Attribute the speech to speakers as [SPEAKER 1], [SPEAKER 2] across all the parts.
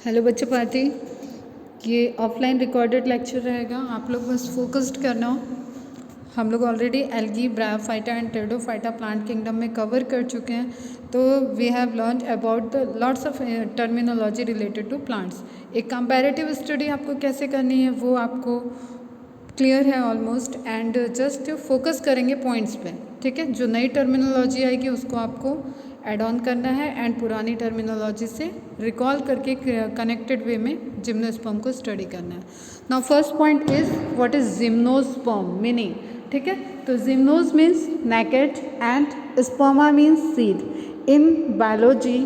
[SPEAKER 1] Hello बच्चे party, ये offline recorded lecture रहेगा। आप लोग बस फोकस्ड करना हो। हम लोग already algae, bryophyta and pteridophyta plant kingdom में कवर कर चुके हैं। तो we have learn about the lots of terminology related to plants. एक कंपैरेटिव स्टडी आपको कैसे करनी है वो आपको क्लियर है ऑलमोस्ट, एंड जस्ट फोकस करेंगे पॉइंट्स पे, ठीक है। जो नई टर्मिनोलॉजी आएगी उसको आपको ऐड ऑन करना है एंड पुरानी टर्मिनोलॉजी से रिकॉल करके कनेक्टेड वे में जिम्नोस्पर्म को स्टडी करना है। Now first point is what is gymnosperm meaning, ठीक है। तो जिम्नोस means naked and sperma means seed. In biology,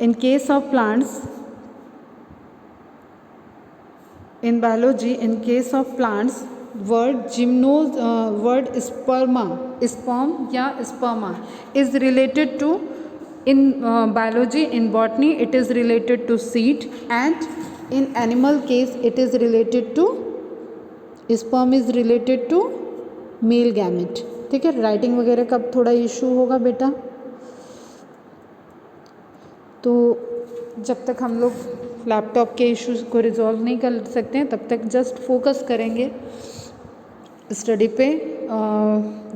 [SPEAKER 1] in case of plants, in biology, in case of plants, word sperma, sperm या sperma is related to, in biology, in botany it is related to seed, and in animal case it is related to, sperm is related to male gamete, ठीक है। Writing वगैरह का थोड़ा issue होगा बेटा, तो जब तक हम लोग लैपटॉप के इश्यूज को रिजॉल्व नहीं कर सकते हैं तब तक जस्ट फोकस करेंगे स्टडी पे,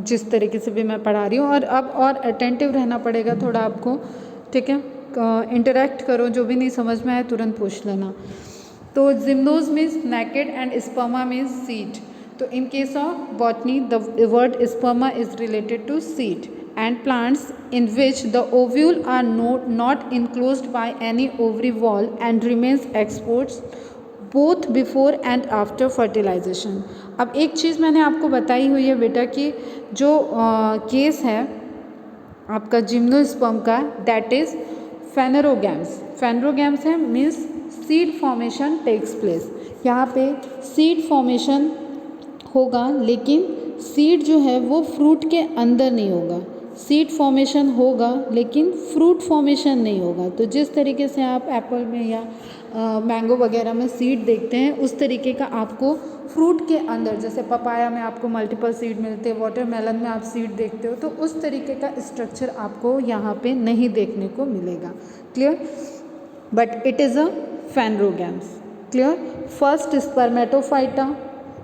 [SPEAKER 1] जिस तरीके से भी मैं पढ़ा रही हूँ। और अब और अटेंटिव रहना पड़ेगा थोड़ा आपको, ठीक है। इंटरेक्ट करो, जो भी नहीं समझ में आए तुरंत पूछ लेना। तो gymnos means naked and sperma means seed. तो in case of botany the word sperma is related to seed, and plants in which the ovule are not enclosed by any ovary wall and remains exposed both before and after fertilization। अब एक चीज़ मैंने आपको बताई हुई है बेटा कि जो केस है आपका जिम्नोस्पर्म का, दैट इज फेनेरोगैम्स। फेनेरोगैम्स है means seed formation takes place. यहाँ पे सीड फॉर्मेशन होगा, लेकिन सीड जो है वो फ्रूट के अंदर नहीं होगा। सीड फॉर्मेशन होगा लेकिन फ्रूट फॉर्मेशन नहीं होगा। तो जिस तरीके से आप एप्पल में या मैंगो वगैरह में सीड देखते हैं, उस तरीके का आपको फ्रूट के अंदर, जैसे पपाया में आपको मल्टीपल सीड मिलते हैं, वाटरमेलन में आप सीड देखते हो, तो उस तरीके का स्ट्रक्चर आपको यहाँ पे नहीं देखने को मिलेगा। Clear? But it is a phanerogams. Clear? First spermatophyta,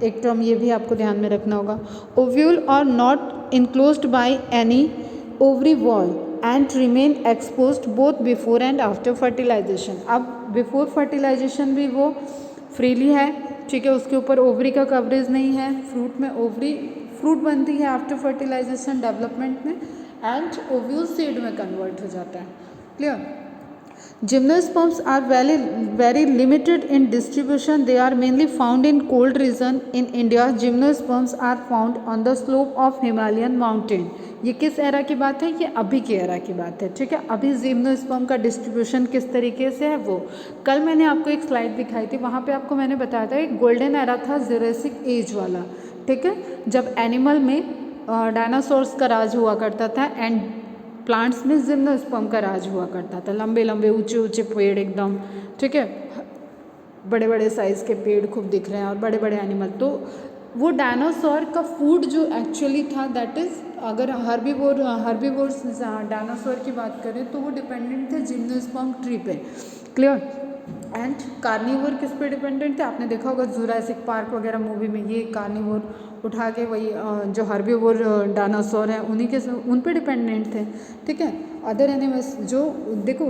[SPEAKER 1] एक टर्म ये भी आपको ध्यान में रखना होगा। Ovule are not enclosed by any ovary wall and remain exposed both before and after fertilization. अब बिफोर फर्टिलाइजेशन भी वो फ्रीली है, ठीक है, उसके ऊपर ओवरी का कवरेज नहीं है। फ्रूट में ओवरी फ्रूट बनती है आफ्टर फर्टिलाइजेशन डेवलपमेंट में, एंड ओव्यूल सीड में कन्वर्ट हो जाता है। Clear? Gymnosperms are very limited in distribution. They are mainly found in cold region. In India, gymnosperms are found on the slope of Himalayan mountain. ये किस era की बात है? ये अभी की एरा की बात है, ठीक है। अभी जिम्नोस्पर्म का डिस्ट्रीब्यूशन किस तरीके से है वो कल मैंने आपको एक स्लाइड दिखाई थी, वहाँ पे आपको मैंने बताया था एक गोल्डन एरा था, जुरासिक एज वाला, ठीक है, जब एनिमल में डायनासोर्स का राज हुआ करता था, एंड प्लांट्स में जिम्नोस्पर्म का राज हुआ करता था। लंबे लंबे ऊंचे ऊंचे पेड़ एकदम, ठीक है, बड़े बड़े साइज़ के पेड़ खूब दिख रहे हैं और बड़े बड़े एनिमल। तो वो डायनासोर का फूड जो एक्चुअली था, दैट इज़, अगर हर्बीवोर्स डायनासोर की बात करें तो वो डिपेंडेंट थे जिम्नोस्पर्म ट्री पे। क्लियर? एंड कार्निवोर किस पे डिपेंडेंट थे? आपने देखा होगा जुरासिक पार्क वगैरह मूवी में, ये कार्निवोर उठा के वही जो हर्बीवोर डायनासोर हैं उन पे डिपेंडेंट थे, ठीक है। अदर एनिमल्स जो देखो,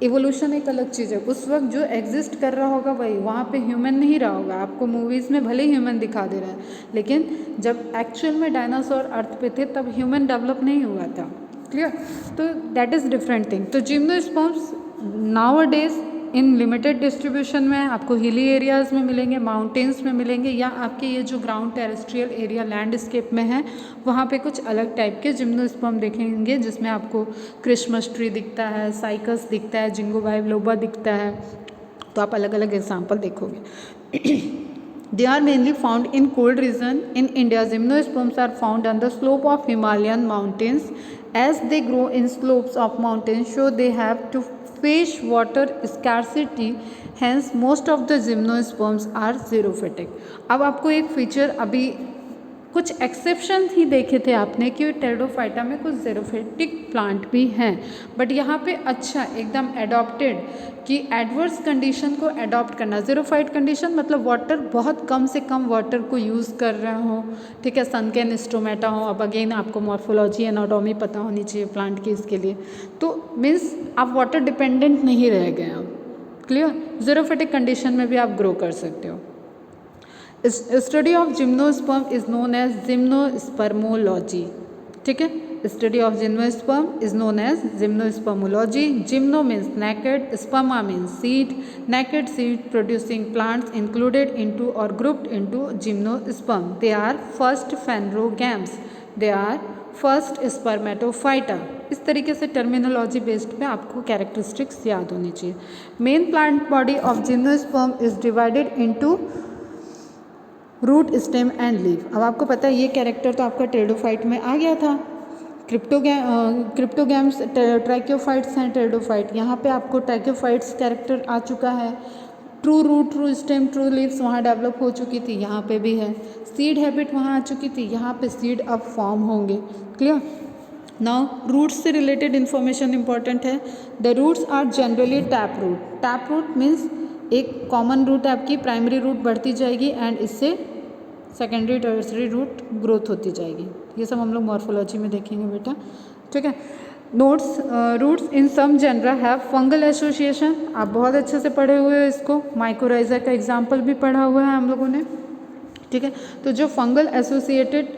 [SPEAKER 1] इवोल्यूशन एक अलग चीज़ है, उस वक्त जो एग्जिस्ट कर रहा होगा वही, वहाँ पे ह्यूमन नहीं रहा होगा। आपको मूवीज़ में भले ह्यूमन दिखा दे रहे हैं, लेकिन जब एक्चुअल में डायनासोर अर्थ पे थे तब ह्यूमन डेवलप नहीं हुआ था। क्लियर? तो दैट इज़ डिफरेंट थिंग। तो gymnosperms now a days in limited distribution में आपको हिली एरियाज़ में मिलेंगे, माउंटेन्स में मिलेंगे, या आपके ये जो ग्राउंड टेरेस्ट्रियल एरिया लैंडस्केप में है वहाँ पे कुछ अलग टाइप के जिम्नोस्पर्म देखेंगे, जिसमें आपको क्रिसमस ट्री दिखता है, साइकस दिखता है, जिंगो बाइलोबा दिखता है। तो आप अलग अलग एग्जाम्पल देखोगे। They are mainly found in cold region. In India, gymnosperms are found on the slope of Himalayan mountains. As they grow in slopes of mountains, so they have to face water scarcity. Hence, most of the gymnosperms are xerophytic. अब आपको एक feature अभी कुछ exception ही देखे थे आपने कि pteridophyta में कुछ ज़ेरोफिटिक प्लांट भी हैं, बट यहाँ पे अच्छा एकदम एडॉप्टेड कि एडवर्स कंडीशन को अडॉप्ट करना। ज़ेरोफाइट कंडीशन मतलब वाटर बहुत कम से कम वाटर को यूज़ कर रहे हो, ठीक है, सनकेन स्टोमेटा हो। अब अगेन आपको मॉर्फोलॉजी एनाटॉमी पता होनी चाहिए प्लांट की इसके लिए, तो मीन्स आप वाटर डिपेंडेंट नहीं रह गए अब, क्लियर। ज़ेरोफिटिक कंडीशन में भी आप ग्रो कर सकते हो। Study of gymnosperm is known as gymnospermology, ठीक है। Study of gymnosperm is known as gymnospermology. Gymno means naked, sperma means seed, naked seed producing plants included into or grouped into gymnosperm. They are first phanerogames. They are first Spermatophyta. इस तरीके से terminology based पे आपको characteristics याद होनी चाहिए। Main plant body of gymnosperm is divided into root, stem and leaf. अब आपको पता है ये कैरेक्टर तो आपका टेरिडोफाइट में आ गया था। क्रिप्टोगैम्स ट्रैक्योफाइट्स हैं टेरिडोफाइट, यहाँ पे आपको ट्रैक्योफाइट्स कैरेक्टर आ चुका है। True root, true stem, true leaves वहाँ डेवलप हो चुकी थी, यहाँ पे भी है। सीड हैबिट वहाँ आ चुकी थी, यहाँ पे सीड अब फॉर्म होंगे, क्लियर। नाउ रूट्स से रिलेटेड इन्फॉर्मेशन इंपॉर्टेंट है। The roots are generally tap root. Tap root means एक कॉमन रूट आपकी प्राइमरी रूट बढ़ती जाएगी एंड इससे सेकेंडरी टर्सरी रूट ग्रोथ होती जाएगी। ये सब हम लोग मॉर्फोलॉजी में देखेंगे बेटा, ठीक है। Notes, roots in some genera have fungal association. आप बहुत अच्छे से पढ़े हुए हो इसको, माइकोराइजा का एग्जाम्पल भी पढ़ा हुआ है हम लोगों ने, ठीक है। तो जो फंगल एसोसिएटेड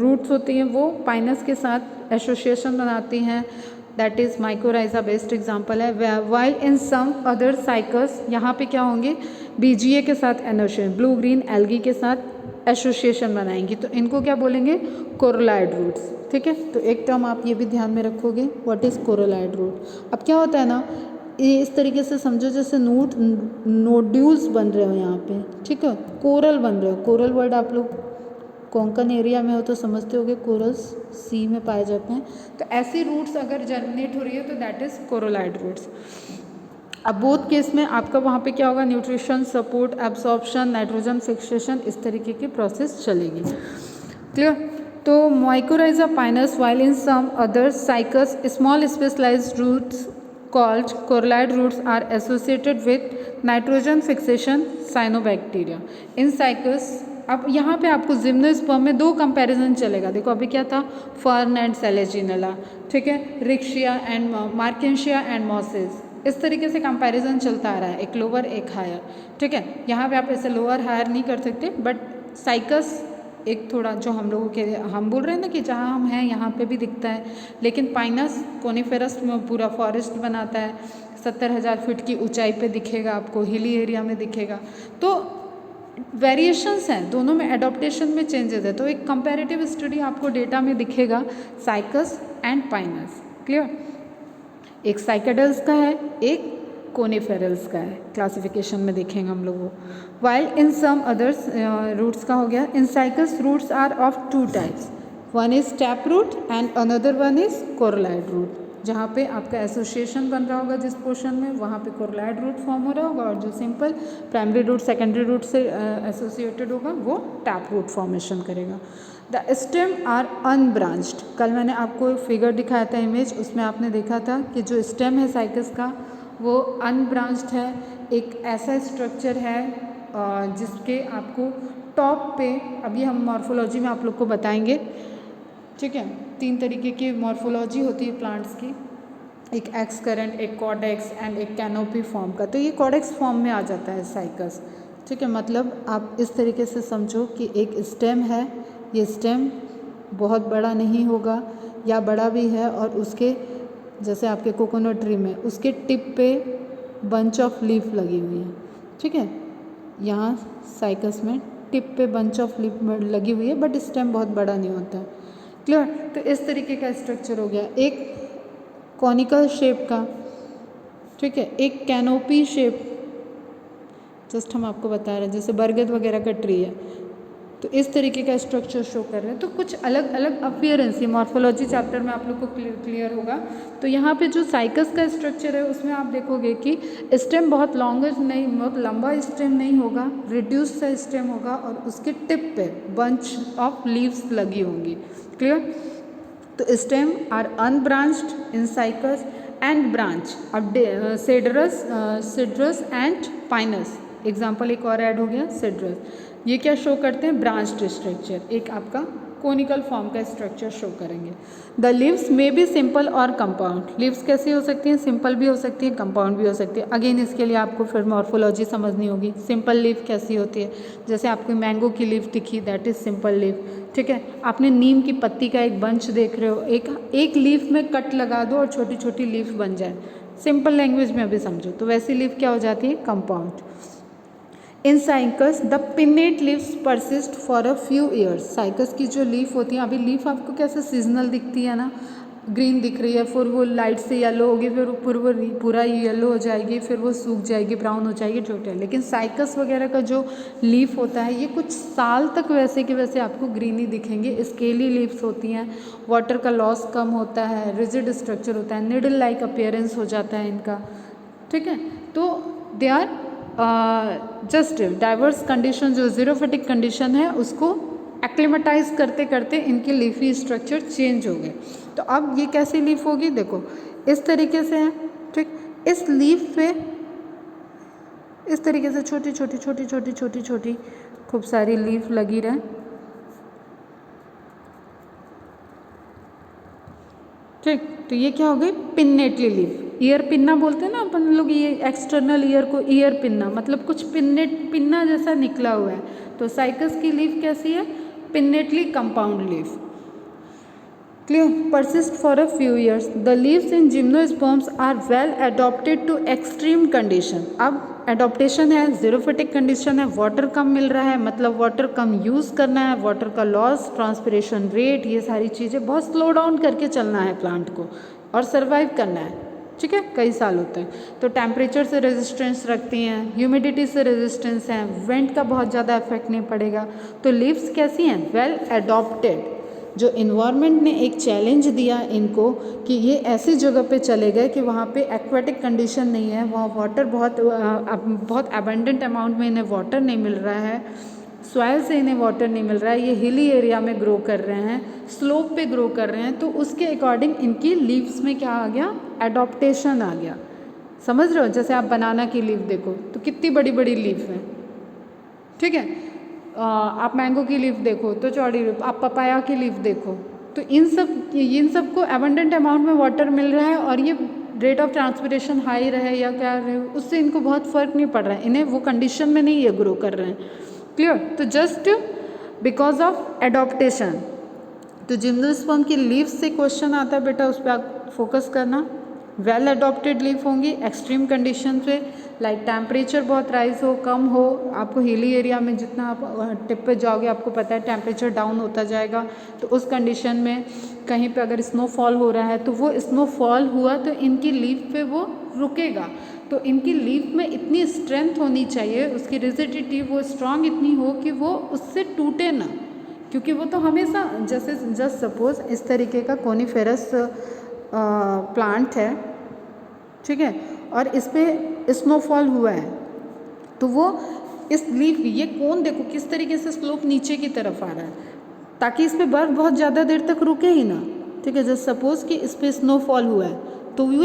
[SPEAKER 1] रूट्स होती हैं वो पाइनस के साथ एसोसिएशन बनाती हैं, that is mycorrhiza best example है। While in some other Cycas यहाँ पे क्या होंगे, बीजीए के साथ एनोशियन, ब्लू ग्रीन एल्गी के साथ एसोसिएशन बनाएंगी, तो इनको क्या बोलेंगे, कोरोलाइड रूट्स, ठीक है। तो एक टर्म आप ये भी ध्यान में रखोगे, व्हाट इज़ कोरोलाइड रूट। अब क्या होता है ना, ये इस तरीके से समझो जैसे नोड्यूल्स बन रहे हो यहाँ पे, ठीक है, कोरल बन रहे हो। कोरल वर्ड आप लोग कोंकण एरिया में हो तो समझते होगे, कोरल्स सी में पाए जाते हैं। तो ऐसी रूट्स अगर जर्मिनेट हो रही है तो दैट इज़ कोरोलाइड रूट्स। अब बोथ केस में आपका वहाँ पे क्या होगा, nutrition, support, absorption, nitrogen fixation, इस तरीके की प्रोसेस चलेगी, क्लियर। तो mycorrhiza pinus while in some other cycas small specialized roots called coralide roots are associated with nitrogen fixation cyanobacteria in cycus। अब यहाँ पे आपको जिम्नोस्पर्म में दो कंपैरिजन चलेगा। देखो अभी क्या था, फर्न एंड सेलेजिनेला, ठीक है, रिक्शिया एंड मार्केंशिया एंड मॉसेस, इस तरीके से कंपैरिजन चलता आ रहा है, एक लोअर एक हायर, ठीक है। यहाँ पे आप ऐसे लोअर हायर नहीं कर सकते, बट साइकस एक थोड़ा जो हम लोगों के, हम बोल रहे हैं ना कि जहाँ हम हैं यहाँ पे भी दिखता है, लेकिन पाइनस कोनिफेरस में पूरा फॉरेस्ट बनाता है, 70,000 फीट की ऊंचाई पे दिखेगा आपको, हिली एरिया में दिखेगा। तो वेरिएशंस हैं दोनों में, एडॉप्टेशन में चेंजेस है। तो एक कंपैरेटिव स्टडी आपको डेटा में दिखेगा साइकस एंड पाइनस, क्लियर। एक साइकेडल्स का है, एक कोनिफेरल्स का है, क्लासिफिकेशन में देखेंगे हम लोग वो। While in some others roots का हो गया। In Cycas roots are of two types, one is tap root and another one is coralloid root. जहाँ पे आपका एसोसिएशन बन रहा होगा जिस पोर्शन में, वहाँ पे कोरोलाइड रूट फॉर्म हो रहा होगा, और जो simple primary root secondary root से एसोसिएटेड होगा वो टैप रूट फॉर्मेशन करेगा। The stem are unbranched. कल मैंने आपको फिगर दिखाया था इमेज, उसमें आपने देखा था कि जो स्टेम है साइकस का वो अनब्रांच्ड है। एक ऐसा स्ट्रक्चर है जिसके आपको टॉप पे, अभी हम मॉर्फोलॉजी में आप लोग को बताएंगे, ठीक है। 3 तरीके की मॉर्फोलॉजी होती है प्लांट्स की, एक एक्स करंट, एक कॉडेक्स एंड एक कैनोपी फॉर्म का। तो ये कॉडेक्स फॉर्म में आ जाता है साइकस, ठीक है। मतलब आप इस तरीके से समझो कि एक स्टेम है, ये स्टेम बहुत बड़ा नहीं होगा या बड़ा भी है, और उसके जैसे आपके कोकोनट ट्री में उसके टिप पे बंच ऑफ लीफ लगी हुई है, ठीक है। यहाँ साइकस में टिप पे बंच ऑफ लीफ लगी हुई है, बट स्टेम बहुत बड़ा नहीं होता है, क्लियर। तो इस तरीके का स्ट्रक्चर हो गया, एक कॉनिकल शेप का, ठीक है, एक कैनोपी शेप, जस्ट हम आपको बता रहे हैं जैसे बरगद वगैरह का ट्री है, तो इस तरीके का स्ट्रक्चर शो कर रहे हैं। तो कुछ अलग अलग अपीयरेंस, ये मॉर्फोलॉजी चैप्टर में आप लोग को क्लियर होगा। तो यहाँ पे जो साइकस का स्ट्रक्चर है उसमें आप देखोगे कि स्टेम बहुत लॉन्गर नहीं, बहुत लंबा स्टेम नहीं होगा, रिड्यूस सा स्टेम होगा और उसके टिप पे बंच ऑफ लीव्स लगी होंगी। क्लियर? तो stem are unbranched in cycas and branch अब सिड्रस एंड पाइनस। एग्जाम्पल एक और ऐड हो गया सिड्रस। ये क्या शो करते हैं? ब्रांच्ड स्ट्रक्चर, एक आपका कोनिकल फॉर्म का स्ट्रक्चर शो करेंगे। The leaves may be simple और कंपाउंड। लीव्स कैसी हो सकती हैं? सिंपल भी हो सकती है, कंपाउंड भी हो सकती है। अगेन इसके लिए आपको फिर मॉर्फोलॉजी समझनी होगी। सिंपल लीव कैसी होती है? जैसे आपको मैंगो की लीव दिखी, दैट इज सिंपल लीव। ठीक है, आपने नीम की पत्ती का एक बंच देख रहे हो, एक लीफ में कट लगा दो और छोटी छोटी लीफ बन जाए, सिंपल लैंग्वेज में अभी समझो, तो वैसी लीफ क्या हो जाती है? Compound. In cycas the pennate leaves persist for a few years. Cycas की जो लीफ होती है, अभी लीफ आपको कैसे सीजनल दिखती है ना, ग्रीन दिख रही है, फिर वो लाइट से येलो होगी, फिर वो पूरा येलो हो जाएगी, फिर वो सूख जाएगी, ब्राउन हो जाएगी, छोटे। लेकिन साइकस वगैरह का जो लीफ होता है ये कुछ साल तक वैसे के वैसे आपको ग्रीनी दिखेंगे। स्केली लीव्स होती हैं, वाटर का लॉस कम होता है, रिजिड स्ट्रक्चर होता है, निडल लाइक अपीयरेंस हो जाता है इनका। ठीक है, तो they are just diverse condition, जो जीरोफिटिक कंडीशन है उसको एक्लिमेटाइज करते करते इनके लीफी स्ट्रक्चर चेंज हो गए। तो अब ये कैसी लीफ होगी? देखो इस तरीके से है। ठीक, इस लीफ पे इस तरीके से छोटी छोटी छोटी छोटी छोटी छोटी खूब सारी लीफ लगी रहे। ठीक, तो ये क्या हो गई? Pinnately leaf. ईयर पिन्ना बोलते हैं ना अपन लोग, ये एक्सटर्नल ईयर को ईयर पिन्ना, मतलब कुछ पिन्ना जैसा निकला हुआ है। तो साइकस की लीफ कैसी है? Pinnately compound leaf. Clear? Persist for a few years. The leaves in gymnosperms are well adapted to extreme condition. अब एडॉप्टेशन है, जीरोफिटिक कंडीशन है, वाटर कम मिल रहा है, मतलब वाटर कम यूज़ करना है, वाटर का लॉस, ट्रांसपिरेशन रेट, ये सारी चीज़ें बहुत स्लो डाउन करके चलना है प्लांट को और सर्वाइव करना है। ठीक है, कई साल होते हैं। तो टेम्परेचर से रेजिस्टेंस रखती हैं, ह्यूमिडिटी से रेजिस्टेंस है, वेंट का बहुत ज़्यादा इफेक्ट नहीं पड़ेगा। तो लीव्स कैसी हैं? Well adopted. जो इन्वायरमेंट ने एक चैलेंज दिया इनको कि ये ऐसी जगह पे चले गए कि वहाँ पे एक्वेटिक कंडीशन नहीं है, वहाँ वाटर बहुत एबंडेंट अमाउंट में इन्हें वाटर नहीं मिल रहा है, सॉइल से इन्हें वाटर नहीं मिल रहा है, ये हिली एरिया में ग्रो कर रहे हैं, स्लोप पे ग्रो कर रहे हैं। तो उसके अकॉर्डिंग इनकी लीव्स में क्या आ गया? एडॉप्टेशन आ गया। समझ रहे हो? जैसे आप बनाना की लीफ देखो तो कितनी बड़ी बड़ी लीफ है। ठीक है, आप मैंगो की लीफ देखो तो चौड़ी लीफ, आप पपाया की लीफ देखो तो इन सब को एबंडेंट अमाउंट में वाटर मिल रहा है और ये रेट ऑफ ट्रांसपिरेशन हाई रहे या क्या रहे, उससे इनको बहुत फ़र्क नहीं पड़ रहा है, इन्हें वो कंडीशन में नहीं ये ग्रो कर रहे हैं। क्लियर? तो जस्ट बिकॉज ऑफ एडॉप्टेशन। तो जिम्नोस्पर्म की लीव्स से क्वेश्चन आता है बेटा, उस पर आप फोकस करना। वेल एडॉप्टेड लीफ होंगी एक्सट्रीम कंडीशन पे, लाइक टेम्परेचर बहुत राइज हो, कम हो, आपको हिली एरिया में जितना आप टिप पे जाओगे आपको पता है टेम्परेचर डाउन होता जाएगा। तो उस कंडीशन में कहीं पे अगर स्नोफॉल हो रहा है तो वो स्नोफॉल हुआ तो इनकी लीफ पे वो रुकेगा। तो इनकी लीफ में इतनी स्ट्रेंथ होनी चाहिए, उसकी रिजिडिटी वो स्ट्रांग इतनी हो कि वो उससे टूटे ना, क्योंकि वो तो हमेशा जैसे जस्ट सपोज इस तरीके का कोनिफेरस प्लांट है, ठीक है, और इस पर स्नोफॉल हुआ है तो वो इस लीफ, ये कोन देखो किस तरीके से स्लोप नीचे की तरफ आ रहा है ताकि इस पर बर्फ बहुत ज़्यादा देर तक रुके ही ना। ठीक है, जस्ट सपोज कि इस पर स्नोफॉल हुआ है तो वो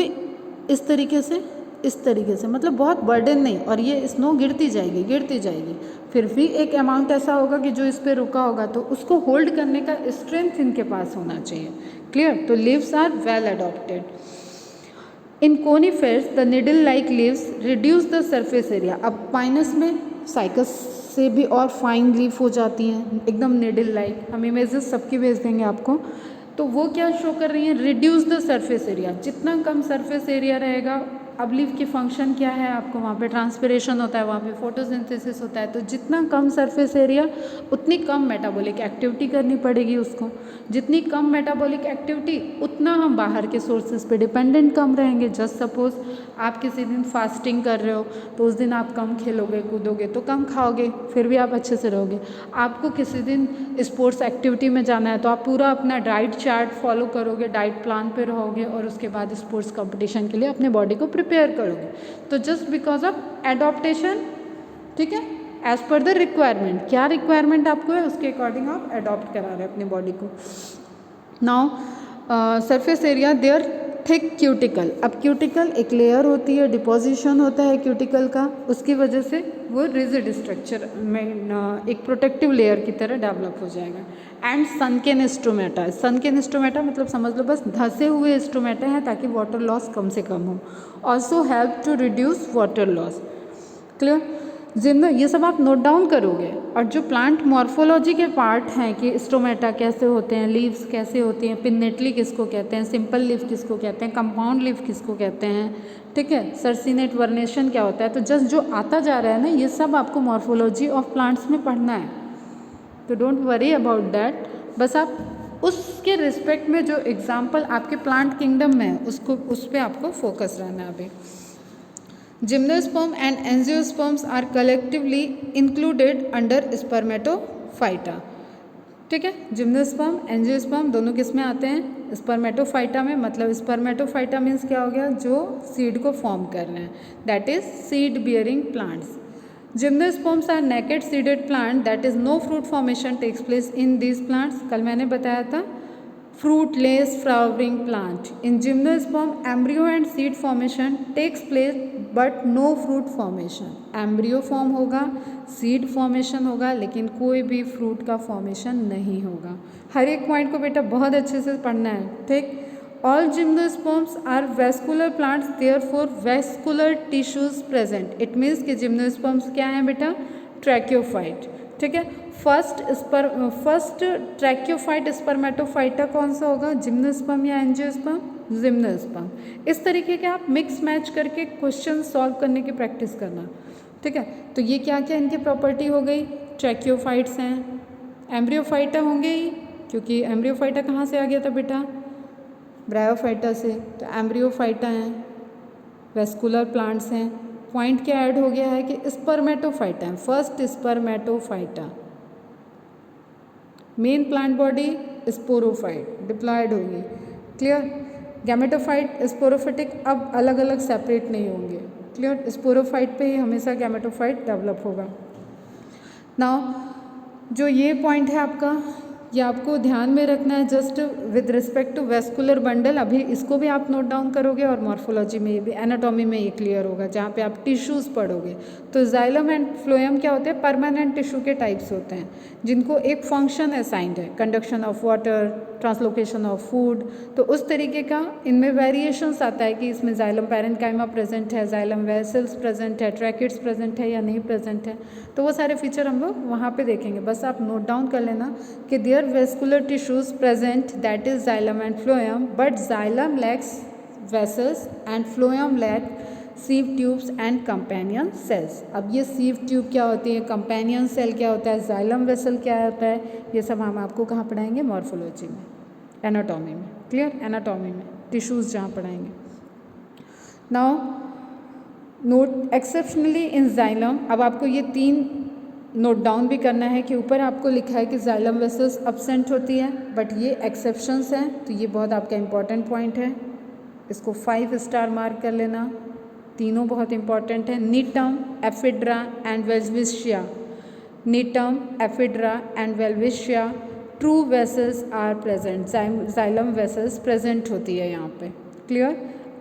[SPEAKER 1] इस तरीके से मतलब बहुत बर्डन नहीं, और ये स्नो गिरती जाएगी, फिर भी एक अमाउंट ऐसा होगा कि जो इस पर रुका होगा तो उसको होल्ड करने का स्ट्रेंथ इनके पास होना चाहिए। क्लियर? तो leaves are well adapted. In conifers the needle like leaves reduce the surface area. अब पाइनस में साइकस से भी और फाइन लीफ हो जाती हैं, एकदम निडल लाइक, हम इमेजेस सबकी भेज देंगे आपको। तो वो क्या शो कर रही हैं? Reduce the surface area. जितना कम सरफेस एरिया रहेगा अब लीफ की फंक्शन क्या है, आपको वहाँ पे ट्रांसपिरेशन होता है, वहाँ पे फोटोसिंथेसिस होता है, तो जितना कम सरफेस एरिया उतनी कम मेटाबॉलिक एक्टिविटी करनी पड़ेगी उसको। जितनी कम मेटाबॉलिक एक्टिविटी उतना हम बाहर के सोर्सेज पे डिपेंडेंट कम रहेंगे। जस्ट सपोज आप किसी दिन फास्टिंग कर रहे हो तो उस दिन आप कम खेलोगे कूदोगे तो कम खाओगे, फिर भी आप अच्छे से रहोगे। आपको किसी दिन स्पोर्ट्स एक्टिविटी में जाना है तो आप पूरा अपना डाइट चार्ट फॉलो करोगे, डाइट प्लान पे रहोगे और उसके बाद स्पोर्ट्स कंपटीशन के लिए अपने बॉडी को प्रिपेयर करोगे। तो जस्ट बिकॉज ऑफ एडॉप्टेशन, ठीक है, एज पर द रिक्वायरमेंट, क्या रिक्वायरमेंट आपको है उसके अकॉर्डिंग आप अडॉप्ट करा रहे हैं अपनी बॉडी को। Now surface area there thick cuticle. अब क्यूटिकल एक लेयर होती है, डिपोजिशन होता है क्यूटिकल का, उसकी वजह से वो रिजिड स्ट्रक्चर में एक प्रोटेक्टिव लेयर की तरह डेवलप हो जाएगा। एंड सनकेन स्टोमेटा, सनकेन स्टोमेटा मतलब समझ लो बस धंसे हुए स्टोमेटा हैं ताकि वाटर लॉस कम से कम हो। Also help to reduce water loss. Clear, जिन ये सब आप नोट डाउन करोगे। और जो प्लांट मॉर्फोलॉजी के पार्ट हैं कि स्टोमेटा कैसे होते हैं, लीव्स कैसे होती हैं, पिन्नेटली किसको कहते हैं, सिंपल लीफ किसको कहते हैं, कंपाउंड लीफ किसको कहते हैं, ठीक है, सर्सिनेट वर्नेशन क्या होता है, तो जस्ट जो आता जा रहा है ना ये सब आपको मॉर्फोलॉजी ऑफ प्लांट्स में पढ़ना है। तो डोंट वरी अबाउट दैट, बस आप उसके रिस्पेक्ट में जो एग्जाम्पल आपके प्लांट किंगडम में है उसको उस पर आपको फोकस रहना है अभी। Gymnosperm and angiosperms are collectively included under spermatophyta. ठीक है, जिम्नोस्पर्म एंजियोस्पर्म दोनों किस में आते हैं, स्पर्मेटोफाइटा में। मतलब स्पर्मेटोफाइटा मीन्स क्या हो गया, जो सीड को फॉर्म कर रहे हैं, that is seed bearing plants. Gymnosperms are naked seeded plant, that is no fruit formation takes place in these plants. कल मैंने बताया था fruitless flowering plant. In gymnosperm, embryo and seed formation takes place but no fruit formation. Embryo form होगा, seed formation होगा, लेकिन कोई भी fruit का फॉर्मेशन नहीं होगा। हर एक पॉइंट को बेटा बहुत अच्छे से पढ़ना है, ठीक। All gymnosperms are vascular plants, therefore vascular tissues present. It means कि gymnosperms क्या हैं बेटा, ट्रैक्योफाइट, ठीक है। फर्स्ट ट्रैक्योफाइट स्पर्मेटोफाइटा कौन सा होगा, जिम्नोस्पर्म या एंजियोस्पर्म, जिम्नोस्पर्म। इस तरीके के आप मिक्स मैच करके क्वेश्चन सॉल्व करने की प्रैक्टिस करना, ठीक है। तो ये क्या क्या इनकी प्रॉपर्टी हो गई, ट्रैक्योफाइट्स हैं, एम्ब्रियोफाइटा होंगे ही क्योंकि एम्ब्रियोफाइटा कहाँ से आ गया था बेटा, ब्रायोफाइटा से, तो एम्ब्रियोफाइटा हैं, वेस्कुलर प्लांट्स हैं। पॉइंट क्या ऐड हो गया है कि स्पर्मेटोफाइटा है, first spermatophyta. Main plant body sporophyte diploid होगी, क्लियर। गैमेटोफाइट स्पोरोफिटिक अब अलग अलग सेपरेट नहीं होंगे, क्लियर। स्पोरोफाइट पे ही हमेशा गैमेटोफाइट डेवलप होगा। नाउ जो ये पॉइंट है आपका, ये आपको ध्यान में रखना है just with respect to vascular bundle. अभी इसको भी आप नोट डाउन करोगे और मॉर्फोलॉजी में ये भी, एनाटॉमी में ये क्लियर होगा जहाँ पे आप टिश्यूज़ पढ़ोगे। तो जाइलम एंड फ्लोएम क्या होते हैं, परमानेंट टिश्यू के टाइप्स होते हैं जिनको एक फंक्शन असाइंड है, conduction of water, translocation of food. तो उस तरीके का इनमें वेरिएशंस आता है कि इसमें जाइलम पैरेन्काइमा प्रेजेंट है, जाइलम वेसल्स प्रेजेंट है, ट्रैकिड्स प्रेजेंट है या नहीं प्रेजेंट है। तो वो सारे फीचर हम लोग वहाँ पे देखेंगे। बस आप नोट डाउन कर लेना कि there vascular tissues present, that is xylem and phloem, but xylem lacks vessels and phloem lack sieve tubes and companion cells. अब ये सीव ट्यूब क्या होती है, कंपेनियन सेल क्या होता है, जाइलम वेसल क्या होता है, ये सब हम आपको कहाँ पढ़ाएंगे, मॉर्फोलॉजी में, एनाटॉमी में, क्लियर। एनाटॉमी में टिश्यूज़ जहाँ पढ़ाएंगे। नाउ नोट एक्सेप्शनली इन जाइलम, अब आपको ये तीन नोट डाउन भी करना है कि ऊपर आपको लिखा है कि जाइलम वेसल्स एब्सेंट होती है, बट ये एक्सेप्शंस हैं, तो ये बहुत आपका इंपॉर्टेंट पॉइंट है, इसको 5 स्टार मार्क कर लेना। तीनों बहुत इंपॉर्टेंट है, Gnetum, Ephedra and Welwitschia. Gnetum, Ephedra and Welwitschia, true vessels are present, xylem vessels present होती है यहाँ पे, क्लियर।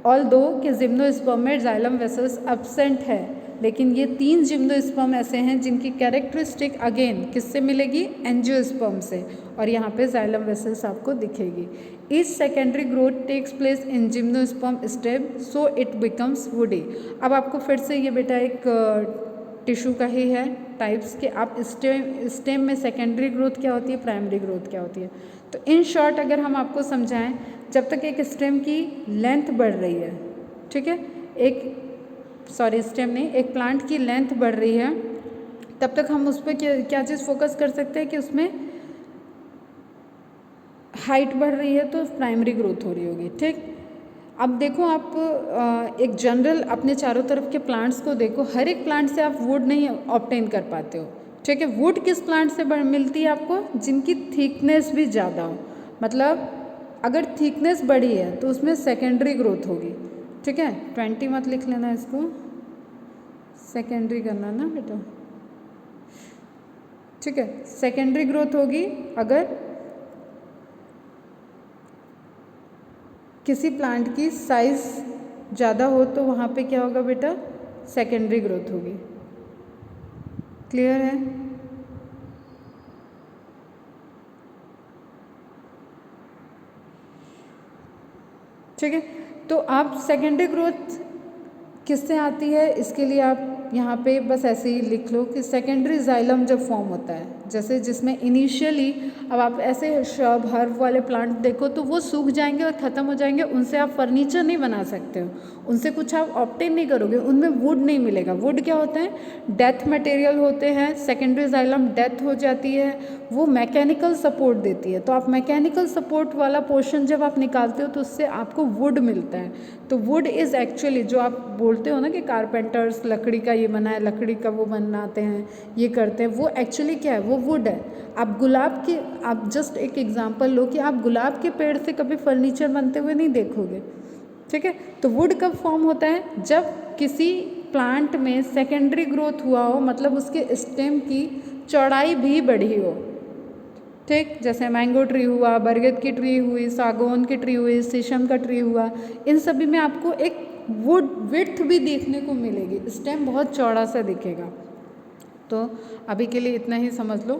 [SPEAKER 1] ऑल्दो कि जिम्नोस्पर्म में जाइलम वेसल्स एब्सेंट है, लेकिन ये 3 जिम्नोस्पर्म ऐसे हैं जिनकी कैरेक्टरिस्टिक अगेन किससे मिलेगी, एंजियोस्पर्म से, और यहाँ पे जाइलम वेसल्स आपको दिखेगी। Each secondary growth takes place in gymnosperm stem, so it becomes woody. अब आपको फिर से ये बेटा एक टिश्यू का ही है टाइप्स के, आप स्टेम में सेकेंडरी ग्रोथ क्या होती है, प्राइमरी ग्रोथ क्या होती है। तो इन शॉर्ट अगर हम आपको समझाएं, जब तक एक स्टेम की लेंथ बढ़ रही है, ठीक है, एक स्टेम नहीं, एक प्लांट की लेंथ बढ़ रही है, तब तक हम उस पर क्या चीज़ फोकस कर सकते हैं कि उसमें हाइट बढ़ रही है तो प्राइमरी ग्रोथ हो रही होगी। ठीक, अब देखो आप एक जनरल अपने चारों तरफ के प्लांट्स को देखो, हर एक प्लांट से आप वुड नहीं ऑब्टेन कर पाते हो। ठीक है, वुड किस प्लांट से मिलती है आपको? जिनकी थिकनेस भी ज़्यादा हो, मतलब अगर थिकनेस बड़ी है तो उसमें सेकेंडरी ग्रोथ होगी। ठीक है, 20 मत लिख लेना, इसको सेकेंडरी करना ना बेटा। ठीक है, सेकेंडरी ग्रोथ होगी अगर किसी प्लांट की साइज़ ज़्यादा हो तो वहाँ पे क्या होगा बेटा? सेकेंडरी ग्रोथ होगी। क्लियर है? ठीक है, तो आप सेकेंडरी ग्रोथ किससे आती है, इसके लिए आप यहाँ पे बस ऐसे ही लिख लो कि सेकेंडरी जाइलम जब फॉर्म होता है, जैसे जिसमें इनिशियली, अब आप ऐसे श्रब हर्ब वाले प्लांट देखो तो वो सूख जाएंगे और ख़त्म हो जाएंगे, उनसे आप फर्नीचर नहीं बना सकते हो, उनसे कुछ आप ऑब्टेन नहीं करोगे, उनमें वुड नहीं मिलेगा। वुड क्या होता है? डेथ मटेरियल होते हैं। सेकेंडरी जाइलम डेथ हो जाती है, वो मैकेनिकल सपोर्ट देती है, तो आप मैकेनिकल सपोर्ट वाला पोर्शन जब आप निकालते हो तो उससे आपको वुड मिलता है। तो वुड इज़ एक्चुअली, जो आप बोलते हो ना कि कारपेंटर्स लकड़ी का ये बना है, लकड़ी का वो बनाते हैं, ये करते हैं, वो एक्चुअली क्या है? वो वुड है। आप गुलाब की, आप जस्ट एक एग्जांपल लो कि आप गुलाब के पेड़ से कभी फर्नीचर बनते हुए नहीं देखोगे। ठीक है, तो वुड कब फॉर्म होता है? जब किसी प्लांट में सेकेंडरी ग्रोथ हुआ हो, मतलब उसके स्टेम की चौड़ाई भी बढ़ी हो। ठीक, जैसे मैंगो ट्री हुआ, बरगद की ट्री हुई, सागौन की ट्री हुई, शीशम का ट्री हुआ, इन सभी में आपको एक वुड विड्थ भी देखने को मिलेगी, स्टेम बहुत चौड़ा सा दिखेगा। तो अभी के लिए इतना ही समझ लो।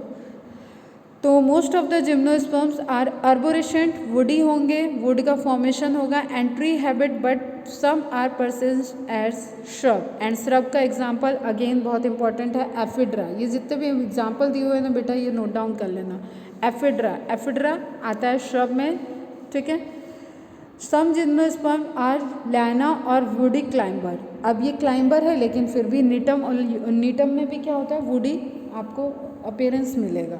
[SPEAKER 1] तो most of the gymnosperms are arborescent, woody होंगे, वुड का फॉर्मेशन होगा, and tree habit, but some are persist as shrub. And shrub का एग्जांपल अगेन बहुत इंपॉर्टेंट है, एफिड्रा। ये जितने भी एग्जांपल दिए हुए हैं ना बेटा, ये नोट डाउन कर लेना। एफिड्रा, एफिड्रा आता है श्रब में। ठीक है, सम जिम्नोस्पर्म आर लाइना और वुडी क्लाइंबर। अब ये क्लाइंबर है लेकिन फिर भी नीटम, और नीटम में भी क्या होता है? वुडी आपको अपीयरेंस मिलेगा।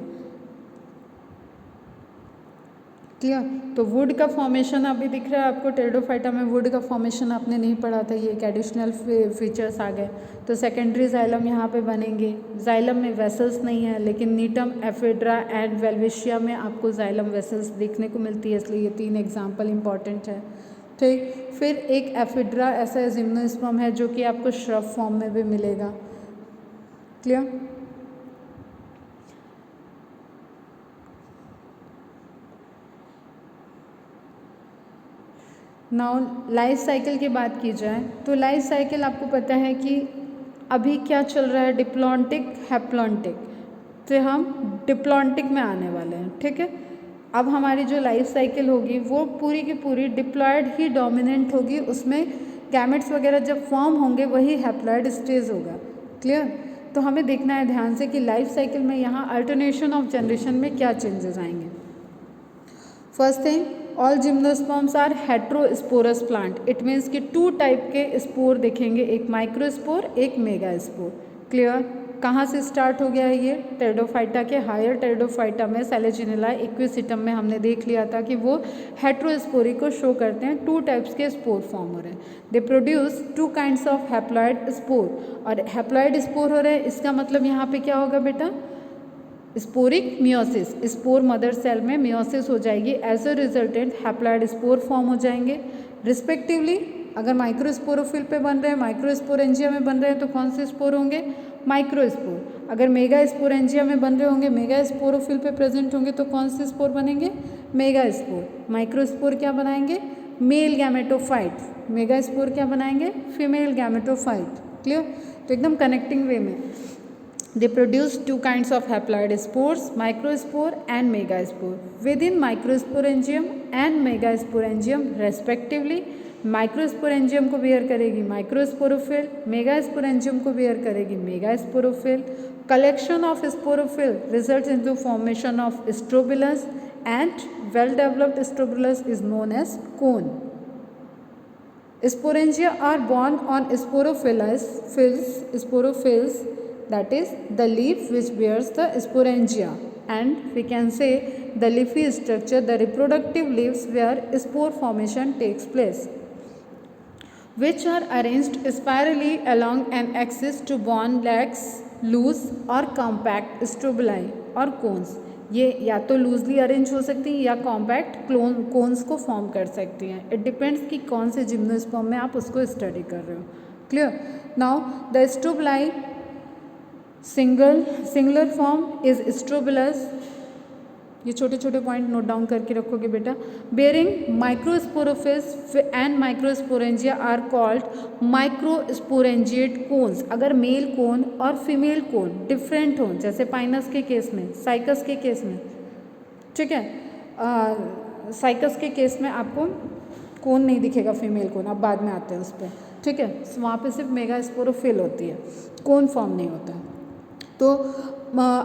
[SPEAKER 1] क्लियर? तो वुड का फॉर्मेशन अभी दिख रहा है आपको, टेरिडोफाइटा में वुड का फॉर्मेशन आपने नहीं पढ़ा था, ये एक एडिशनल फीचर्स आ गए। तो सेकेंडरी जाइलम यहाँ पे बनेंगे, जाइलम में वेसल्स नहीं है, लेकिन नीटम, एफिड्रा एंड वेल्विशिया में आपको जाइलम वेसल्स देखने को मिलती है, इसलिए ये 3 एग्जाम्पल इंपॉर्टेंट है। ठीक, फिर एक एफिड्रा ऐसा जिम्नोस्पर्म है जो कि आपको श्रब फॉर्म में भी मिलेगा। क्लियर? नाउ लाइफ साइकिल की बात की जाए तो लाइफ साइकिल आपको पता है कि अभी क्या चल रहा है? डिप्लॉन्टिक, हैप्लॉन्टिक, तो हम डिप्लॉन्टिक में आने वाले हैं। ठीक है, अब हमारी जो लाइफ साइकिल होगी वो पूरी की पूरी डिप्लॉयड ही डोमिनेंट होगी, उसमें गैमेट्स वगैरह जब फॉर्म होंगे वही हैप्लॉयड स्टेज होगा। क्लियर? तो हमें देखना है ध्यान से कि लाइफ साइकिल में यहाँ अल्टरनेशन ऑफ जनरेशन में क्या चेंजेस आएंगे। First thing, all gymnosperms are heterosporous plant. It means कि 2 टाइप के स्पोर देखेंगे, एक माइक्रोस्पोर, एक मेगा स्पोर। क्लियर? कहाँ से स्टार्ट हो गया है ये? टेरिडोफाइटा के हायर टेरिडोफाइटा में, सेलेजिनेला इक्विसिटम में हमने देख लिया था कि वो हेट्रोस्पोरी को शो करते हैं, 2 टाइप्स के स्पोर फॉर्म हो रहे हैं। They produce 2 kinds of haploid spore, और हैप्लॉयड स्पोर हो रहे हैं, इसका मतलब यहाँ पे क्या होगा बेटा? Sporic meiosis, spore mother cell में मियोसिस हो जाएगी, as a resultant haploid spore form हो जाएंगे रिस्पेक्टिवली। अगर माइक्रोस्पोरोफिल पे बन रहे हैं, माइक्रोस्पोरेंजिया में बन रहे हैं तो कौन से स्पोर होंगे? माइक्रोस्पोर। अगर मेगा स्पोरेंजिया में बन रहे होंगे, मेगा स्पोरोफिल पे प्रेजेंट होंगे तो कौन से स्पोर बनेंगे? Mega spore. माइक्रोस्पोर क्या बनाएंगे? Male gametophyte. मेगा स्पोर क्या बनाएंगे? Female gametophyte. क्लियर? तो एकदम कनेक्टिंग वे में they produce 2 kinds of haploid spores, microspore and megaspore. Within microsporangium and megasporangium respectively, microsporangium को बियर करेगी माइक्रोस्पोरोफिल, मेगास्पोरेंजियम को बियर करेगी megasporophyll. Collection of sporophyll result into formation of strobilus and well developed strobilus is known as cone. Sporangia are born on sporophylls, that is the leaf which bears the sporangia, and we can say the leafy structure, the reproductive leaves where spore formation takes place, which are arranged spirally along an axis to form lax, loose or compact strobili और cons. ये या तो loosely arrange हो सकती हैं या compact cons को form कर सकती हैं. इट डिपेंड्स कि कौन से जिम्नोस्पर्म में आप उसको स्टडी कर रहे हो. Clear. Now the strobili singular form is strobilus. ये छोटे छोटे पॉइंट नोट डाउन करके रखोगे बेटा. Bearing microsporophylls and microsporangia are called microsporangiate cones. अगर मेल कोन और फीमेल कोन डिफरेंट हों, जैसे पाइनस के केस में, साइकस के केस में, ठीक है, साइकस के केस में आपको कोन नहीं दिखेगा, फीमेल कोन, अब बाद में आते हैं उस पर, ठीक है. वहाँ पे सिर्फ मेगास्पोरोफिल होती है, कोन फॉर्म नहीं होता. तो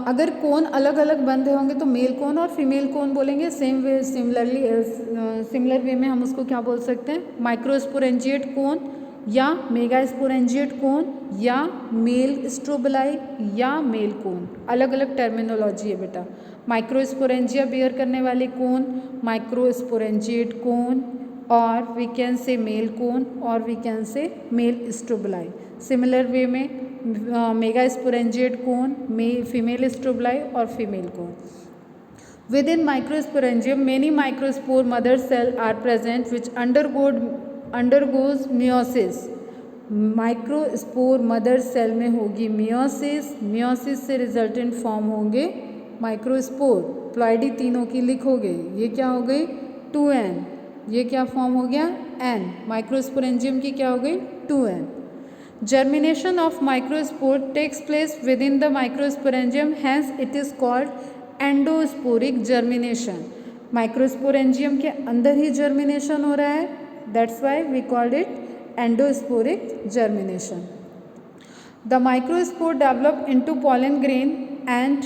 [SPEAKER 1] अगर कोन अलग अलग बंधे होंगे तो मेल कोन और फीमेल कोन बोलेंगे. सिमिलर वे में हम उसको क्या बोल सकते हैं, माइक्रोस्पोरेंजिएट कोन या मेगास्पोरेंजिएट कोन या मेल स्ट्रोबलाई या मेल कोन. अलग अलग टर्मिनोलॉजी है बेटा. माइक्रोस्पोरेंजिया बियर करने वाले कोन माइक्रोस्पोरेंजिएट कोन, और we can say male cone और we can say male strobili. Similar way में मेगास्पोरेंजिएट कोन, फीमेल स्ट्रोबलाई और female cone. Within microsporangium, many microspore mother cell are present which undergoes meiosis. Microspore mother cell में होगी meiosis. Meiosis से resultant form होंगे microspore. Ploidy तीनों की लिखोगे. ये क्या हो गई 2n. ये क्या फॉर्म हो गया n. माइक्रोस्पोरेंजियम की क्या हो गई 2n. Germination of microspore takes place within the microsporangium, hence it is called endosporic germination. Microsporangium के अंदर ही जर्मिनेशन हो रहा है, that's why we called it endosporic germination. The microspore develop into pollen grain and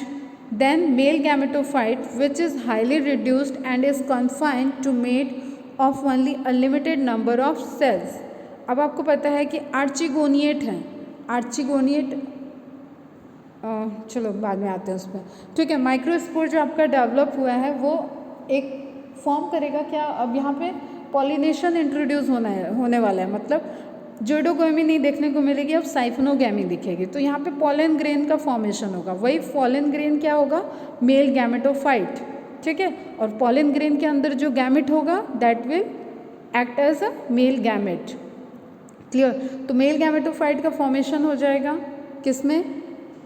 [SPEAKER 1] then male gametophyte which is highly reduced and is confined to mate of only a limited number of cells. अब आपको पता है कि आर्चिगोनिएट हैं. आर्चिगोनिएट चलो बाद में आते हैं उस पर, ठीक है. माइक्रोस्पोर जो आपका डेवलप हुआ है वो एक फॉर्म करेगा क्या, अब यहाँ पे पॉलिनेशन इंट्रोड्यूस होने वाला है. मतलब जोइडोगैमी नहीं देखने को मिलेगी, अब साइफोनोगैमी दिखेगी. तो यहाँ पे पॉलन ग्रेन का फॉर्मेशन होगा. वही पॉलन ग्रेन क्या होगा, मेल गैमेटोफाइट, ठीक है. और पॉलन ग्रेन के अंदर जो गैमेट होगा that will act as a male gamete. Clear. तो मेल गैमेटोफाइट का फॉर्मेशन हो जाएगा किसमें,